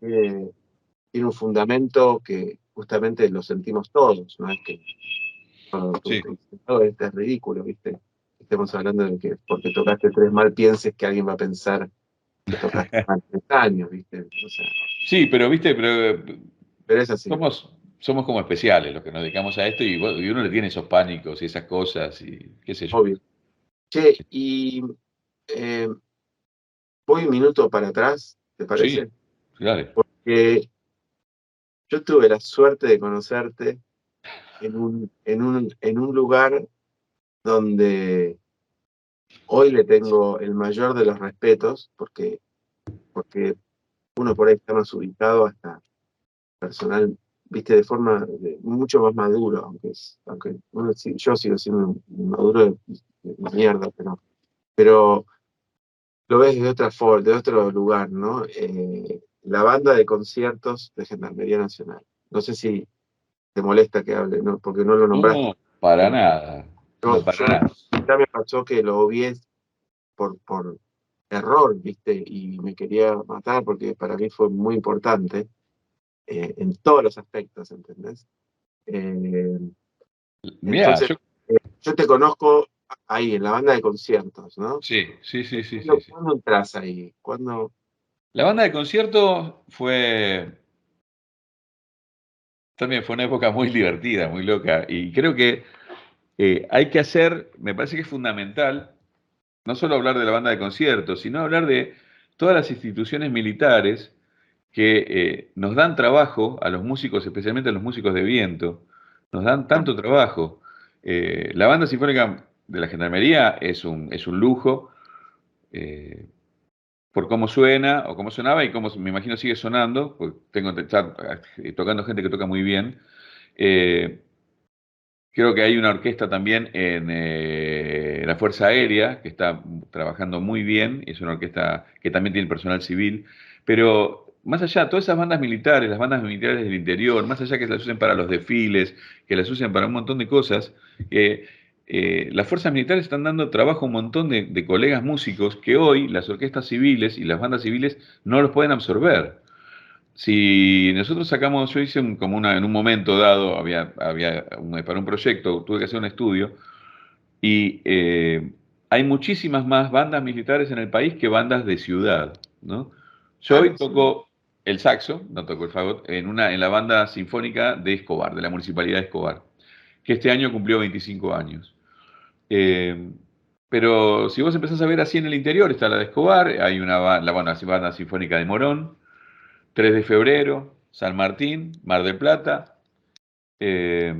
un fundamento que justamente lo sentimos todos, no es que Sí. todo esto es ridículo, ¿viste? Estemos hablando de que porque tocaste 3 mal pienses que alguien va a pensar que tocaste mal 3 años, ¿viste? O sea, Sí, pero viste, pero pero es así, somos como especiales los que nos dedicamos a esto y uno le tiene esos pánicos y esas cosas y qué sé yo. obvio. Che, y eh, voy un minuto para atrás, ¿te Sí, parece? dale. Porque yo tuve la suerte de conocerte en un lugar donde hoy le tengo el mayor de los respetos, porque uno por ahí está más ubicado hasta personal, viste, de forma mucho más maduro, aunque yo sigo siendo un maduro de mierda, pero lo ves de otra forma, de otro lugar, ¿no? La banda de conciertos de Gendarmería Nacional. No sé si te molesta que hable, ¿no? Porque no lo nombraste. No, para nada. No, para Yo nada. ya me pasó que lo obvié por error, ¿viste? Y me quería matar porque para mí fue muy importante en todos los aspectos, ¿entendés? Eh, Mirá, entonces, yo te conozco ahí, en la banda de conciertos, ¿no? sí, sí, sí, sí, sí, ¿Cuándo, sí. cuándo entras ahí? ¿Cuándo? La banda de concierto también fue una época muy divertida, muy loca. Y creo que hay que hacer, me parece que es fundamental, no solo hablar de la banda de conciertos, sino hablar de todas las instituciones militares que nos dan trabajo a los músicos, especialmente a los músicos de viento, nos dan tanto trabajo. La banda sinfónica de la Gendarmería es un lujo eh, por cómo suena o cómo sonaba y cómo me imagino sigue sonando, pues tengo que estar tocando gente que toca muy bien. Eh, Creo que hay una orquesta también en la Fuerza Aérea que está trabajando muy bien, y es una orquesta que también tiene personal civil, pero más allá, todas esas bandas militares, las bandas militares del interior, más allá que las usen para los desfiles, que las usen para un montón de cosas, las fuerzas militares están dando trabajo a un montón de colegas músicos que hoy las orquestas civiles y las bandas civiles no los pueden absorber. Si nosotros sacamos, yo hice en un momento dado, para un proyecto, tuve que hacer un estudio y hay muchísimas más bandas militares en el país que bandas de ciudad, ¿no? Yo hoy Claro, sí. toco el saxo, no toco el fagot, en la banda sinfónica de Escobar, de la Municipalidad de Escobar, que este año cumplió 25 años. Eh, pero si vos empezás a ver así en el interior, está la de Escobar, hay la banda sinfónica de Morón, 3 de febrero, San Martín, Mar del Plata. eh,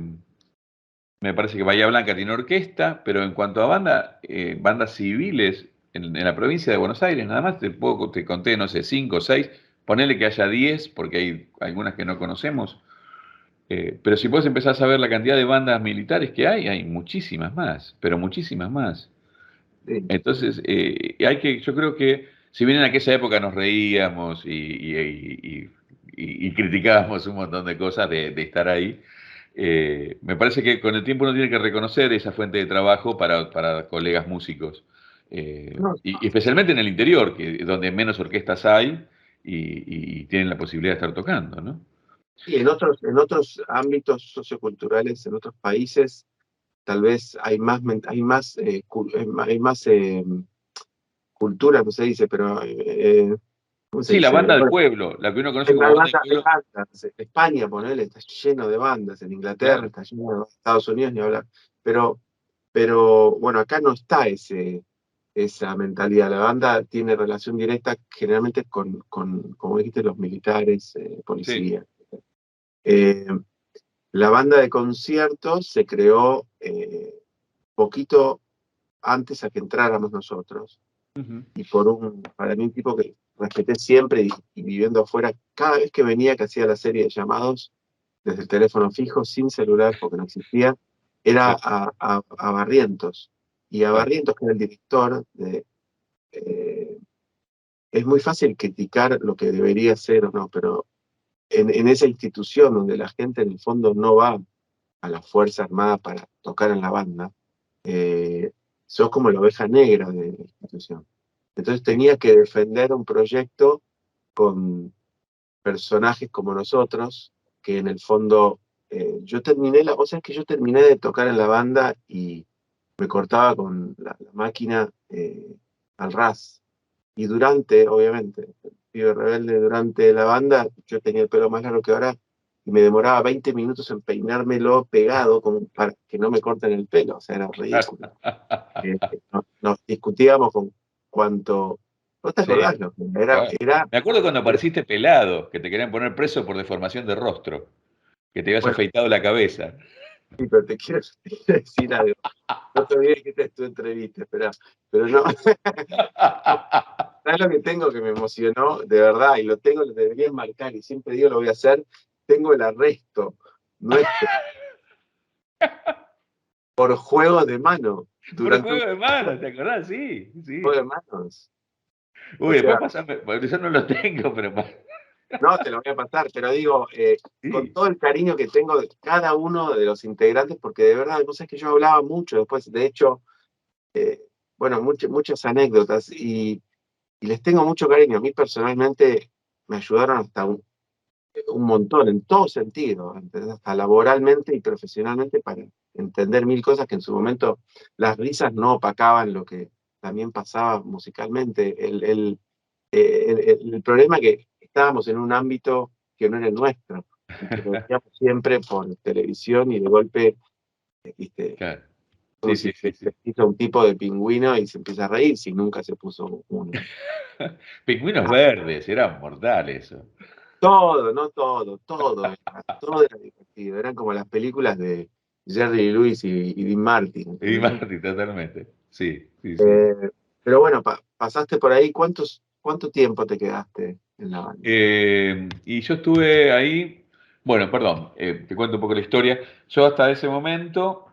Me parece que Bahía Blanca tiene orquesta, pero en cuanto a bandas civiles en la provincia de Buenos Aires, nada más te conté, no sé, 5 o 6, ponele que haya 10, porque hay algunas que no conocemos. Pero si vos empezás a ver la cantidad de bandas militares que hay muchísimas más, pero muchísimas más. Sí. Entonces, yo creo que si bien en aquella época nos reíamos y criticábamos un montón de cosas de estar ahí, me parece que con el tiempo uno tiene que reconocer esa fuente de trabajo para colegas músicos. No, Y especialmente en el interior, que es donde menos orquestas hay y tienen la posibilidad de estar tocando, ¿no? y en otros ámbitos socioculturales, en otros países, tal vez hay más cultura, no se dice, pero ¿cómo se Sí, la dice? banda del Bueno, pueblo, la que uno conoce hay como banda del hay pueblo. bandas. España, ponele, está lleno de bandas. En Inglaterra Claro, está lleno de bandas. Estados Unidos ni hablar. Pero bueno, acá no está esa mentalidad. La banda tiene relación directa generalmente con como dijiste, los militares, sí. policía. Eh, la banda de conciertos se creó poquito antes a que entráramos nosotros. Ujú. Y para mí un tipo que respeté siempre y viviendo afuera, cada vez que venía que hacía la serie de llamados desde el teléfono fijo, sin celular, porque no existía, era Sí, a Barrientos. Y a claro. Barrientos, que era el director es muy fácil criticar lo que debería ser o no, pero en esa institución donde la gente en el fondo no va a la Fuerza Armada para tocar en la banda, sos como la oveja negra de la institución. Entonces tenía que defender un proyecto con personajes como nosotros, que en el fondo, o sea, que yo terminé de tocar en la banda y me cortaba con la máquina al ras. Y obviamente, el pibe rebelde, durante la banda, yo tenía el pelo más largo que ahora, y me demoraba 20 minutos en peinármelo pegado como para que no me corten el pelo, o sea, era ridículo. Nos discutíamos con cuánto... ¿Vos te Sí, acordás? claro. Era, Me acuerdo cuando apareciste pelado, que te querían poner preso por deformación de rostro, que te habías bueno, afeitado la cabeza. sí, pero te quiero decir algo. No te olvides que esta es tu entrevista, pero no. ¿Sabes lo que tengo que me emocionó? De verdad, y lo debería marcar, y siempre digo lo voy a hacer. Tengo el arresto nuestro por juego de mano Por durante un juego de manos, ¿te acordás? Sí, juego sí. de manos. O Uy, después sea, pasame, porque yo no lo tengo, pero no te lo voy a pasar, pero digo, con sí. todo el cariño que tengo de cada uno de los integrantes, porque de verdad, vos sabés que yo hablaba mucho después, de hecho, eh, bueno, muchas anécdotas, y les tengo mucho cariño. A mí personalmente me ayudaron hasta un montón, en todo sentido, ¿entendés? Hasta laboralmente y profesionalmente, para entender mil cosas que en su momento las risas no opacaban lo que también pasaba musicalmente. El problema es que estábamos en un ámbito que no era el nuestro, y que lo veíamos siempre por televisión, y de golpe, ¿viste? Claro. Como Sí, si sí, sí, se sí. hizo un tipo de pingüino y se empieza a reír si nunca se puso uno. Pingüinos verdes, era mortal eso. Todo, no todo, todo era divertido. Eran como las películas de Jerry Lee Lewis y Dean Martin, Y ¿entendés? Marty, totalmente. Sí, sí, sí. Eh, pero bueno, pasaste por ahí. ¿Cuánto tiempo te quedaste en la banda? Y yo estuve ahí, bueno, perdón, te cuento un poco la historia. Yo hasta ese momento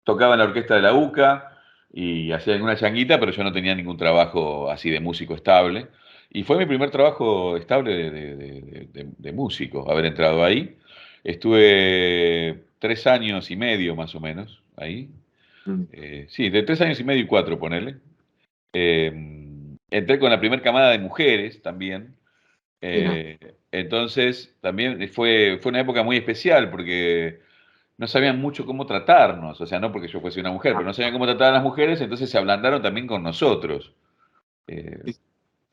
tocaba en la orquesta de la UCA y hacía alguna changuita, pero yo no tenía ningún trabajo así de músico estable. Y fue mi primer trabajo estable de músico, haber entrado ahí. Estuve 3 años y medio más o menos ahí. Mm, Sí, de 3 años y medio y 4, ponele. Eh, Entré con la primera camada de mujeres también. mira, Entonces también fue una época muy especial porque no sabían mucho cómo tratarnos, o sea, no porque yo fuese una mujer, pero no sabían cómo tratar a las mujeres, entonces se ablandaron también con nosotros. Eh, sí,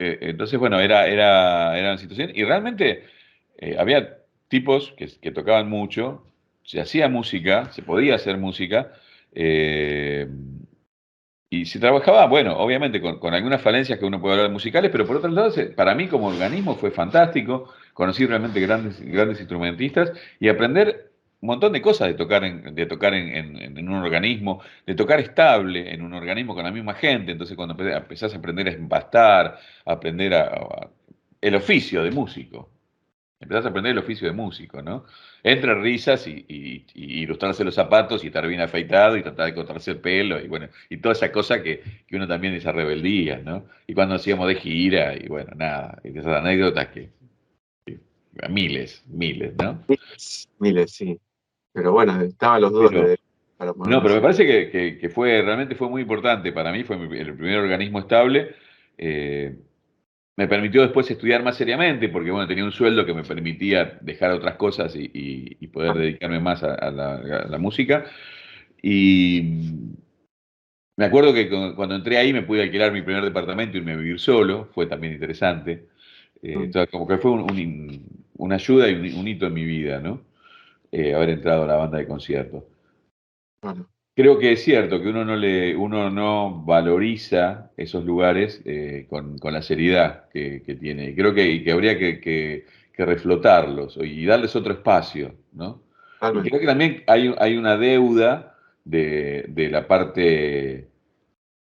entonces, bueno, era una situación, y realmente había tipos que tocaban mucho, se hacía música, se podía hacer música, eh, y se trabajaba, bueno, obviamente con algunas falencias que uno puede hablar musicales, pero por otro lado, para mí como organismo fue fantástico, conocí realmente grandes instrumentistas y aprender un montón de cosas de tocar en un organismo, de tocar estable en un organismo con la misma gente. Entonces cuando empezás a aprender a empastar, a aprender el oficio de músico. Empezás a aprender el oficio de músico, ¿no? Entre risas y ilustrarse los zapatos y estar bien afeitado y tratar de cortarse el pelo y bueno, y toda esa cosa que uno también, esa rebeldía, ¿no? Y cuando hacíamos de gira y bueno, nada, y esas anécdotas miles, miles, ¿no? miles, miles, sí. Pero bueno, estaban los dos Pero, para no, pero me ponerse. parece que realmente fue muy importante para mí, fue el primer organismo estable. eh, Me permitió después estudiar más seriamente, porque bueno, tenía un sueldo que me permitía dejar otras cosas y poder dedicarme más a la música. Y me acuerdo que cuando entré ahí me pude alquilar mi primer departamento y irme a vivir solo, fue también interesante. Entonces, como que fue una ayuda y un hito en mi vida, ¿no? Haber entrado a la banda de conciertos. Bueno, Creo que es cierto que uno no valoriza esos lugares con la seriedad que tiene. Creo que habría que reflotarlos y darles otro espacio, ¿no? Y creo totalmente. que también hay una deuda de la parte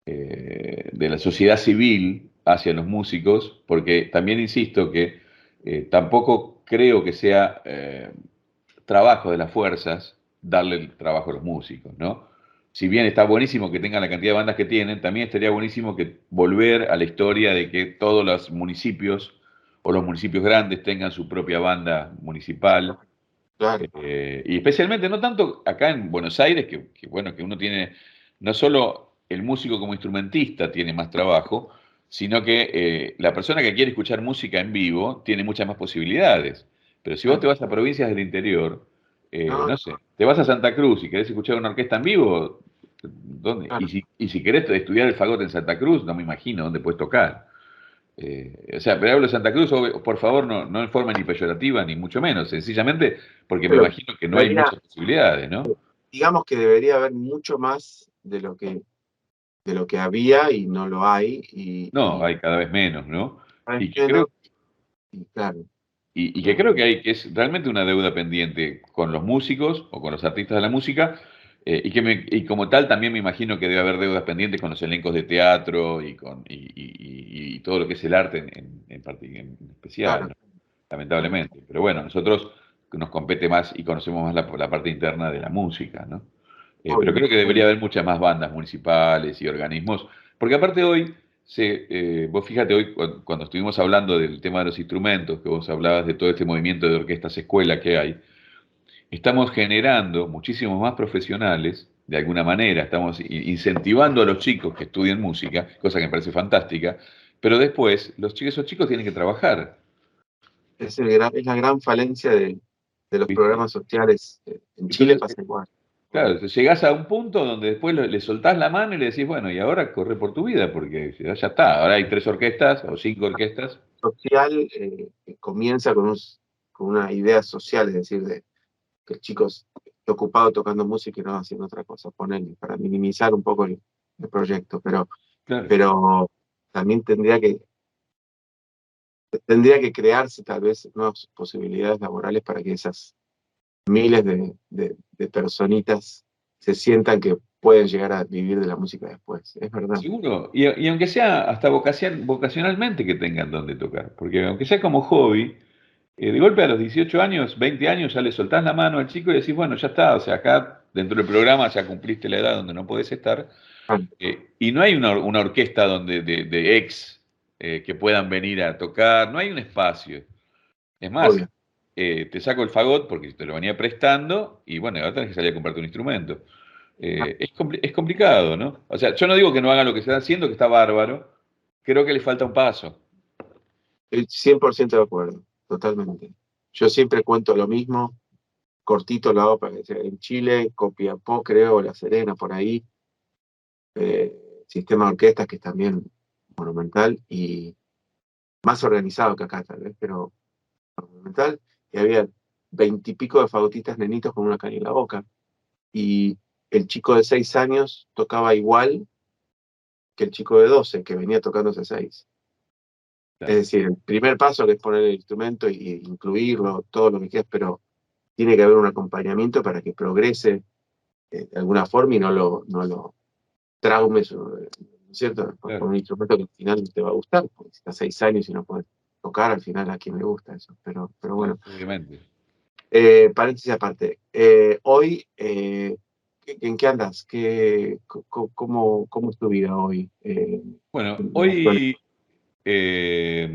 de la sociedad civil hacia los músicos, porque también insisto que tampoco creo que sea trabajo de las fuerzas darle el trabajo a los músicos, ¿no? Si bien está buenísimo que tengan la cantidad de bandas que tienen, también estaría buenísimo que volver a la historia de que todos los municipios o los municipios grandes tengan su propia banda municipal, Claro. Y especialmente no tanto acá en Buenos Aires, bueno, que uno tiene, no solo el músico como instrumentista tiene más trabajo, sino que la persona que quiere escuchar música en vivo tiene muchas más posibilidades. Pero si vos te Claro. vas a provincias del interior, No, no sé, te vas a Santa Cruz y querés escuchar una orquesta en vivo, ¿dónde? claro. Y si querés estudiar el fagot en Santa Cruz, no me imagino dónde puedes tocar. O sea, pero hablo de Santa Cruz, por favor, no en forma ni peyorativa, ni mucho menos, sencillamente porque me Pero imagino que no hay debería, muchas posibilidades, ¿no? digamos que debería haber mucho más de lo que había y no lo hay. No, hay cada vez menos, ¿no? Hay Y que creo, menos, y claro. y que creo eh, que que es realmente una deuda pendiente con los músicos o con los artistas de la música, y como tal también me imagino que debe haber deudas pendientes con los elencos de teatro y todo lo que es el arte en especial, claro, ¿no? claro. Lamentablemente. Pero bueno, nosotros nos compete más y conocemos más la parte interna de la música, ¿no? Pero Obvio, creo que debería obvio. haber muchas más bandas municipales y organismos, porque aparte hoy, vos fíjate hoy cuando estuvimos hablando del tema de los instrumentos, que vos hablabas de todo este movimiento de orquestas escuela que hay, estamos generando muchísimos más profesionales, de alguna manera, estamos incentivando a los chicos que estudien música, cosa que me parece fantástica, pero después esos chicos tienen que trabajar. Es la gran falencia de los ¿Viste? programas sociales. En Chile Entonces, pasa igual. claro, llegás a un punto donde después le soltás la mano y le decís, bueno, y ahora corre por tu vida, porque ya está, ahora hay 3 orquestas o 5 orquestas. Social que comienza con una idea social, es decir, de que el chico esté ocupado tocando música y no haciendo otra cosa, ponerle, para minimizar un poco el proyecto, Claro, pero también tendría que crearse tal vez nuevas posibilidades laborales para que esas miles de personitas se sientan que pueden llegar a vivir de la música después. Es verdad. seguro. Y aunque sea hasta vocacionalmente que tengan donde tocar, porque aunque sea como hobby, de golpe a los 18 años, 20 años, ya le soltás la mano al chico y decís, bueno, ya está, o sea, acá dentro del programa ya cumpliste la edad donde no podés estar. Ah, Y no hay una orquesta de ex que puedan venir a tocar, no hay un espacio. Es más, obvio. te saco el fagot porque te lo venía prestando y bueno, ahora tenés que salir a comprarte un instrumento. Ah, Es complicado, ¿no? O sea, yo no digo que no hagan lo que están haciendo, que está bárbaro, creo que le falta un paso. estoy 100% de acuerdo, totalmente. Yo siempre cuento lo mismo, cortito lo hago para que sea en Chile, Copiapó, creo, La Serena, por ahí, sistema de orquestas que es también monumental y más organizado que acá tal vez, pero monumental, y había 20 y pico de fagotistas nenitos con una caña en la boca, y el chico de 6 años tocaba igual que el chico de 12 que venía tocando hace 6. Es Claro, decir, el primer paso que es poner el instrumento y incluirlo, todo lo que quieras, pero tiene que haber un acompañamiento para que progrese de alguna forma y no lo traumes, ¿no es cierto? Con claro, un instrumento que al final no te va a gustar, porque si estás 6 años y no puedes tocar, al final a quién le gusta eso. Pero claro, bueno, obviamente. paréntesis aparte. Hoy, ¿en qué andas? ¿Cómo es tu vida hoy? Bueno, En la actualidad? hoy eh,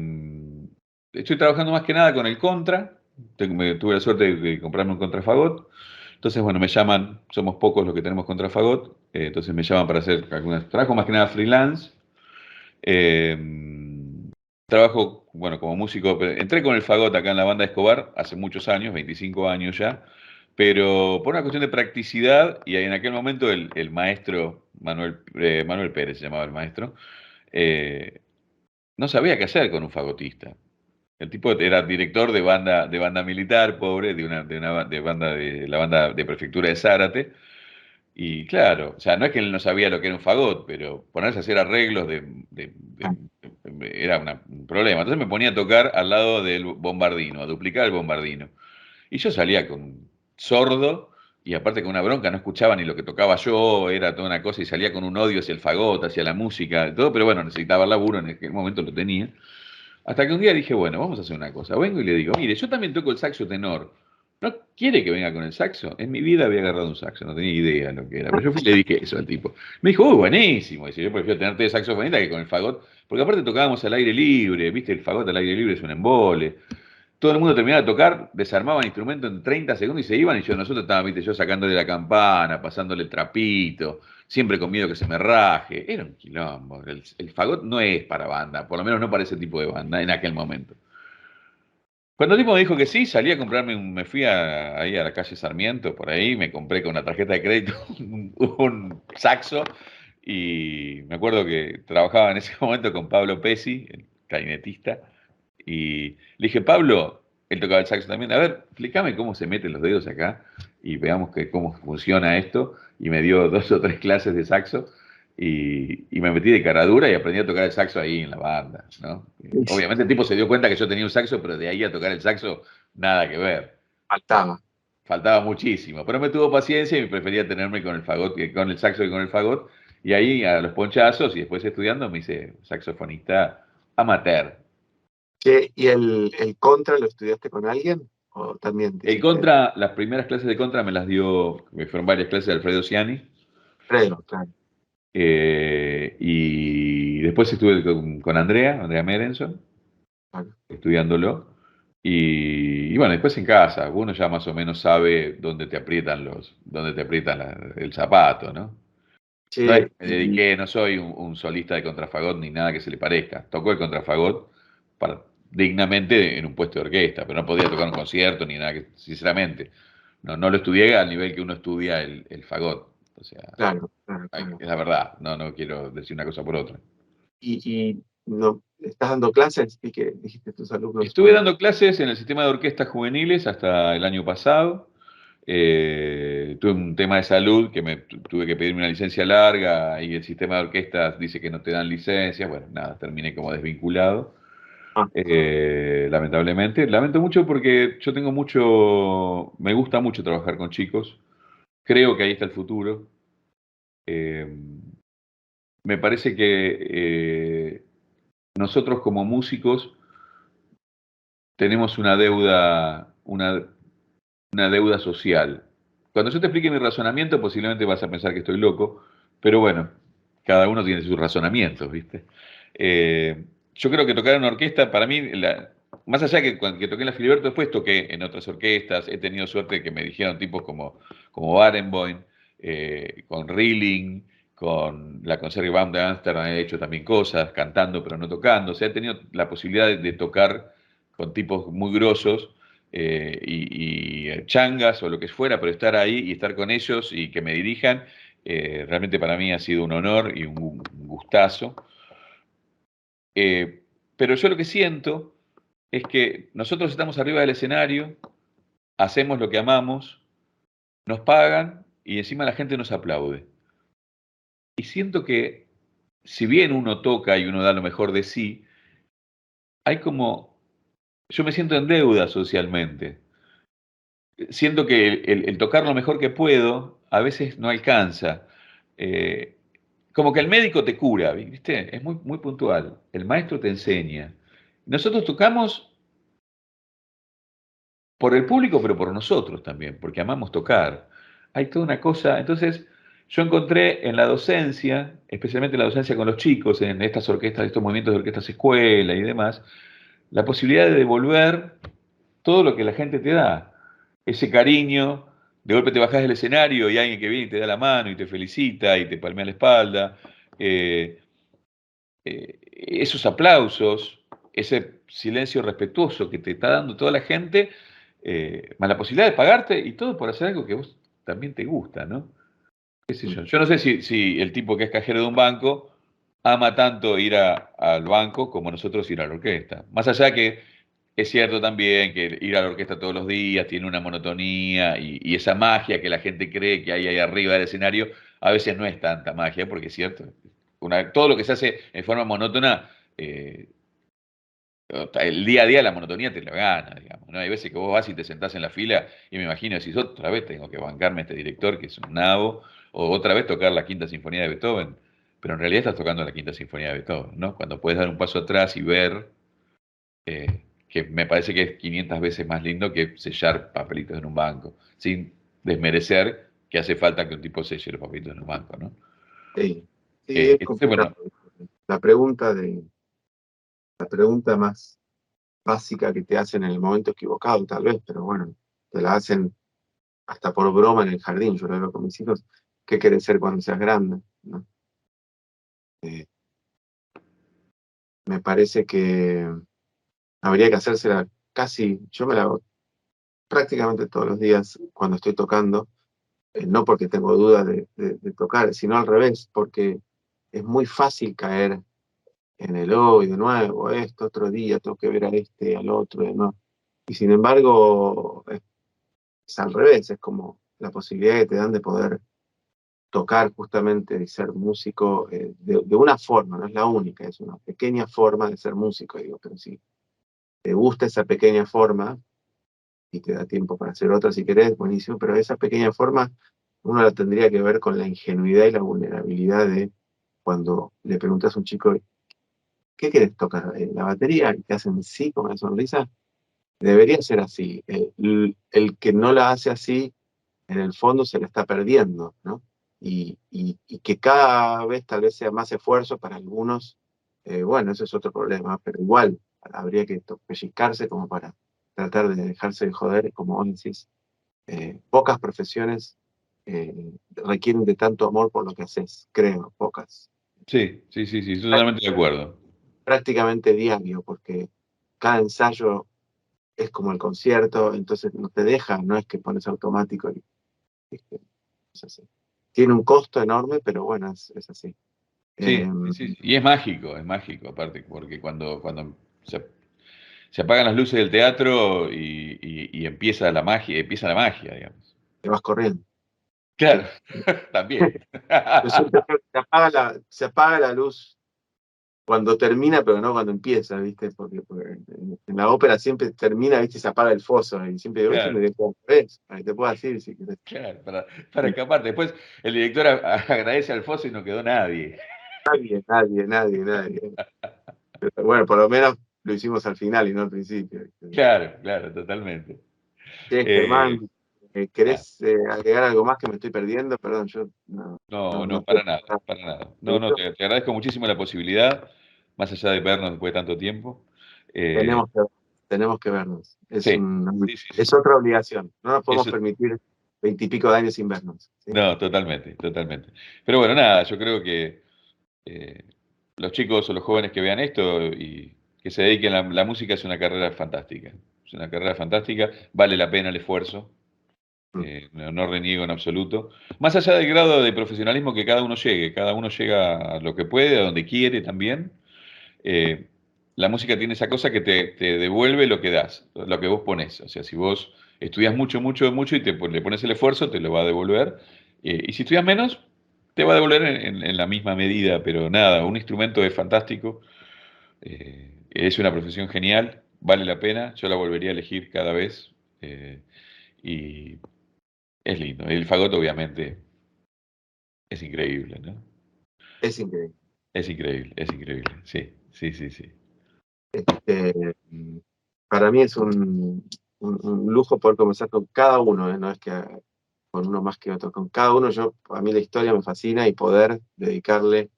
estoy trabajando más que nada con el Contra. Tuve la suerte de comprarme un contrafagot. Entonces, bueno, me llaman, somos pocos los que tenemos contrafagot, entonces me llaman para hacer algunos trabajos más que nada freelance. Eh, Trabajo, bueno, como músico, entré con el fagot acá en la banda Escobar hace muchos años, 25 años ya, pero por una cuestión de practicidad, y en aquel momento el maestro, Manuel Pérez se llamaba el maestro, eh, no sabía qué hacer con un fagotista. El tipo era director de banda militar, pobre, de la banda de prefectura de Zárate. Y claro, o sea, no es que él no sabía lo que era un fagot, pero ponerse a hacer arreglos era un problema. Entonces me ponía a tocar al lado del bombardino, a duplicar el bombardino. Y yo salía con sordo y aparte con una bronca, no escuchaba ni lo que tocaba yo, era toda una cosa y salía con un odio hacia el fagot, hacia la música, y todo, pero bueno, necesitaba el laburo, en aquel momento lo tenía. Hasta que un día dije, bueno, vamos a hacer una cosa. Vengo y le digo, mire, yo también toco el saxo tenor. ¿No quiere que venga con el saxo? En mi vida había agarrado un saxo, no tenía idea lo que era. Pero yo fui y le dije eso al tipo. Me dijo, uy, buenísimo. Dice, yo prefiero tenerte de saxofonista que con el fagot. Porque aparte tocábamos al aire libre, ¿viste? El fagot al aire libre es un embole. todo el mundo terminaba de tocar, desarmaban el instrumento en 30 segundos y se iban, y nosotros estábamos, viste, yo sacándole la campana, pasándole el trapito, siempre con miedo que se me raje. Era un quilombo. El fagot no es para banda, por lo menos no para ese tipo de banda en aquel momento. Cuando el tipo me dijo que sí, salí a comprarme, me fui ahí a la calle Sarmiento, por ahí, me compré con una tarjeta de crédito un saxo, y me acuerdo que trabajaba en ese momento con Pablo Pesci, el clarinetista, y le dije, Pablo, él tocaba el saxo también, a ver, explícame cómo se meten los dedos acá y veamos cómo funciona esto, y me dio 2 o 3 clases de saxo, y me metí de cara dura y aprendí a tocar el saxo ahí en la banda, ¿no? Obviamente el tipo se dio cuenta que yo tenía un saxo, pero de ahí a tocar el saxo, nada que ver. Faltaba muchísimo, pero me tuvo paciencia y prefería tenerme con el fagot, con el saxo que con el fagot, y ahí a los ponchazos, y después estudiando me hice saxofonista amateur. Che, ¿y el contra lo estudiaste con alguien? ¿O también te El hiciste? contra, las primeras clases de contra me las dio, me fueron varias clases de Alfredo Ciani, Alfredo, claro. y después estuve con Andrea Merenson, Claro. estudiándolo. Y bueno, después en casa, uno ya más o menos sabe dónde te aprietan el zapato, ¿no? Che, No es que me dediqué, no soy un solista de contrafagot ni nada que se le parezca. Tocó el contrafagot dignamente en un puesto de orquesta, pero no podía tocar un concierto ni nada, sinceramente. No lo estudié al nivel que uno estudia el fagot. O sea, claro. es la verdad, no quiero decir una cosa por otra. ¿Y no estás dando clases? ¿Y que dijiste tus alumnos? Estuve dando clases en el sistema de orquestas juveniles hasta el año pasado. Tuve un tema de salud que tuve que pedirme una licencia larga, y el sistema de orquestas dice que no te dan licencias. Bueno, nada, terminé como desvinculado. Lamentablemente. Lamento mucho porque yo me gusta mucho trabajar con chicos. Creo que ahí está el futuro. Me parece que nosotros como músicos tenemos una deuda social. Cuando yo te explique mi razonamiento, posiblemente vas a pensar que estoy loco, pero bueno, cada uno tiene sus razonamientos, ¿viste? Yo creo que tocar en una orquesta, para mí, más allá que toqué en la Filiberto, después toqué en otras orquestas, he tenido suerte de que me dijeron tipos como Barenboim, con Rilling, con la Concertgebouw de Ámsterdam, he hecho también cosas, cantando pero no tocando. O sea, he tenido la posibilidad de tocar con tipos muy grosos, y changas o lo que fuera, pero estar ahí y estar con ellos y que me dirijan, realmente para mí ha sido un honor y un gustazo. Pero yo lo que siento es que nosotros estamos arriba del escenario, hacemos lo que amamos, nos pagan y encima la gente nos aplaude. Y siento que, si bien uno toca y uno da lo mejor de sí, yo me siento en deuda socialmente. Siento que el tocar lo mejor que puedo a veces no alcanza. Como que el médico te cura, ¿viste? Es muy, muy puntual. El maestro te enseña. Nosotros tocamos por el público, pero por nosotros también, porque amamos tocar. Hay toda una cosa. Entonces, yo encontré en la docencia, especialmente en la docencia con los chicos, en estas orquestas, estos movimientos de orquestas escuela y demás, la posibilidad de devolver todo lo que la gente te da. Ese cariño, de golpe te bajás del escenario y alguien que viene y te da la mano y te felicita y te palmea la espalda. Esos aplausos, ese silencio respetuoso que te está dando toda la gente, más la posibilidad de pagarte, y todo por hacer algo que vos también te gusta, ¿no? ¿Qué sé yo? Yo no sé si el tipo que es cajero de un banco ama tanto ir al banco como nosotros ir a la orquesta. Más allá que es cierto también que ir a la orquesta todos los días tiene una monotonía, y esa magia que la gente cree que hay ahí arriba del escenario, a veces no es tanta magia, porque es cierto, todo lo que se hace en forma monótona, el día a día la monotonía te la gana, digamos, ¿no? Hay veces que vos vas y te sentás en la fila y me imagino, decís, otra vez tengo que bancarme a este director que es un nabo, o otra vez tocar la Quinta Sinfonía de Beethoven, pero en realidad estás tocando la Quinta Sinfonía de Beethoven, ¿no? Cuando puedes dar un paso atrás y ver, que me parece que es 500 veces más lindo que sellar papelitos en un banco, sin desmerecer que hace falta que un tipo selle los papelitos en un banco, ¿no? Sí, es complicado. Bueno, La pregunta más básica que te hacen en el momento equivocado, tal vez, pero bueno, te la hacen hasta por broma en el jardín. Yo lo veo con mis hijos. ¿Qué querés ser cuando seas grande? ¿No? Me parece que habría que hacérsela casi, yo me la hago prácticamente todos los días cuando estoy tocando, no porque tengo dudas de tocar, sino al revés, porque es muy fácil caer en el hoy de nuevo, esto, otro día, tengo que ver a este, al otro, de nuevo. Y sin embargo, es al revés, es como la posibilidad que te dan de poder tocar justamente y ser músico de una forma, no es la única, es una pequeña forma de ser músico, digo, pero si te gusta esa pequeña forma y te da tiempo para hacer otra si querés, buenísimo, pero esa pequeña forma uno la tendría que ver con la ingenuidad y la vulnerabilidad de cuando le preguntas a un chico, ¿qué querés tocar? ¿La batería? Y te hacen sí con una sonrisa. Debería ser así. El que no la hace así, en el fondo se la está perdiendo, ¿no? Y que cada vez tal vez sea más esfuerzo para algunos, bueno, ese es otro problema, pero igual habría que pellizcarse como para tratar de dejarse de joder, como vos decís. Pocas profesiones requieren de tanto amor por lo que haces, creo, pocas. Sí, sí, sí, sí, totalmente de acuerdo. Prácticamente diario, porque cada ensayo es como el concierto, entonces no te deja, no es que pones automático y es así. Tiene un costo enorme, pero bueno, es así. Sí, sí, sí, sí. Y es mágico aparte, porque cuando se apagan las luces del teatro y empieza la magia, digamos. Te vas corriendo. Claro, Sí. también. Yo siempre creo que se apaga la luz cuando termina, pero no cuando empieza, ¿viste? Porque en la ópera siempre termina, ¿viste? Y se apaga el foso. Y siempre digo, ¿viste? Claro, Me dejo eso, para que te puedo decir si querés. claro, para escapar. Después el director agradece al foso y no quedó nadie. Nadie. Pero bueno, por lo menos lo hicimos al final y no al principio, ¿viste? Claro, claro, totalmente. Che, Eh, Germán, nada, ¿querés agregar algo más que me estoy perdiendo? Perdón, yo no no, puedo para nada, parar. para nada. No, te agradezco muchísimo la posibilidad, más allá de vernos después de tanto tiempo. Eh, Tenemos que, tenemos que vernos. sí, sí, sí, sí. Es otra obligación. No nos podemos Eso, permitir 20 y pico de años sin vernos. ¿Sí? no, totalmente, totalmente. Pero bueno, nada, yo creo que eh, los chicos o los jóvenes que vean esto y que se dediquen a la música es una carrera fantástica. Es una carrera fantástica, vale la pena el esfuerzo, Mm. no reniego en absoluto. Más allá del grado de profesionalismo que cada uno llega a lo que puede, a donde quiere también. eh, la música tiene esa cosa que te devuelve lo que das, lo que vos pones. O sea, si vos estudias mucho y le pones el esfuerzo, te lo va a devolver. Y si estudias menos, te va a devolver en la misma medida. Pero nada, un instrumento es fantástico, es una profesión genial, vale la pena, yo la volvería a elegir cada vez. Y es lindo. El fagot, obviamente, es increíble, ¿no? Es increíble. Es increíble. Sí, sí, sí, sí. Eh, para mí es un lujo poder conversar con cada uno, ¿eh? No es que con uno más que otro. Con cada uno, a mí la historia me fascina y poder dedicarle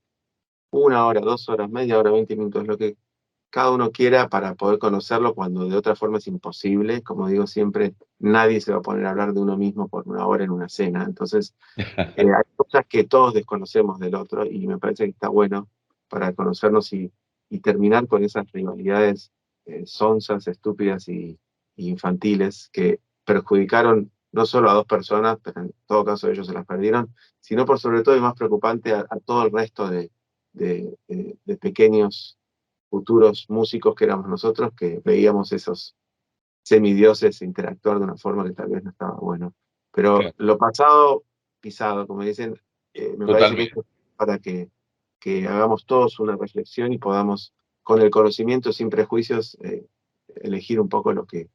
1 hora, 2 horas, media hora, 20 minutos, lo que cada uno quiera para poder conocerlo cuando de otra forma es imposible. Como digo siempre, nadie se va a poner a hablar de uno mismo por 1 hora en una cena. Entonces, hay cosas que todos desconocemos del otro y me parece que está bueno para conocernos y terminar con esas rivalidades sonsas, estúpidas y infantiles que perjudicaron no solo a dos personas, pero en todo caso ellos se las perdieron, sino por sobre todo y más preocupante a todo el resto de pequeños futuros músicos que éramos nosotros, que veíamos esos semidioses interactuar de una forma que tal vez no estaba bueno. Pero Claro, lo pasado, pisado, como dicen, me parece que totalmente. esto es para que hagamos todos una reflexión y podamos, con el conocimiento, sin prejuicios, elegir un poco lo que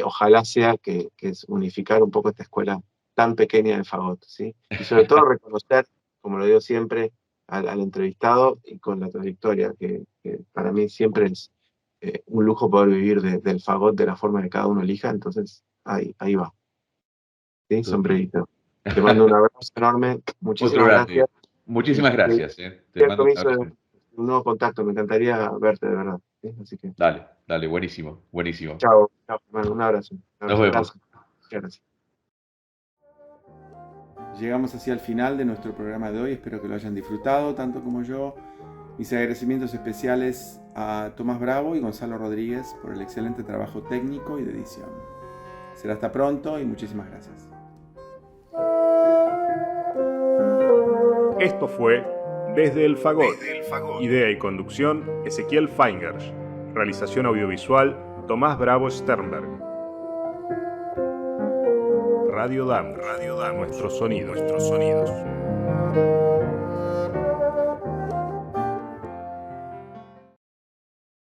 ojalá sea, que es unificar un poco esta escuela tan pequeña de fagot, ¿sí? Y sobre todo reconocer, como lo digo siempre, al entrevistado y con la trayectoria, que para mí siempre es un lujo poder vivir del fagot de la forma que cada uno elija, entonces ahí va, ¿sí? Totalmente. Sombrerito. Te mando un abrazo enorme, Otro muchísimas gracias grande. y Muchísimas gracias. Te el mando un comienzo de abrazo. un nuevo contacto, me encantaría verte de verdad. Así que, Dale, buenísimo. chao, hermano, un abrazo. Nos vemos. Gracias. Muchas gracias. Llegamos hacia el final de nuestro programa de hoy, espero que lo hayan disfrutado tanto como yo. Mis agradecimientos especiales a Tomás Bravo y Gonzalo Rodríguez por el excelente trabajo técnico y de edición. Será hasta pronto y muchísimas gracias. Esto fue Desde el Fagot. Idea y conducción, Ezequiel Feingersch. Realización audiovisual, Tomás Bravo Sternberg. Radio Damus. Nuestros sonidos.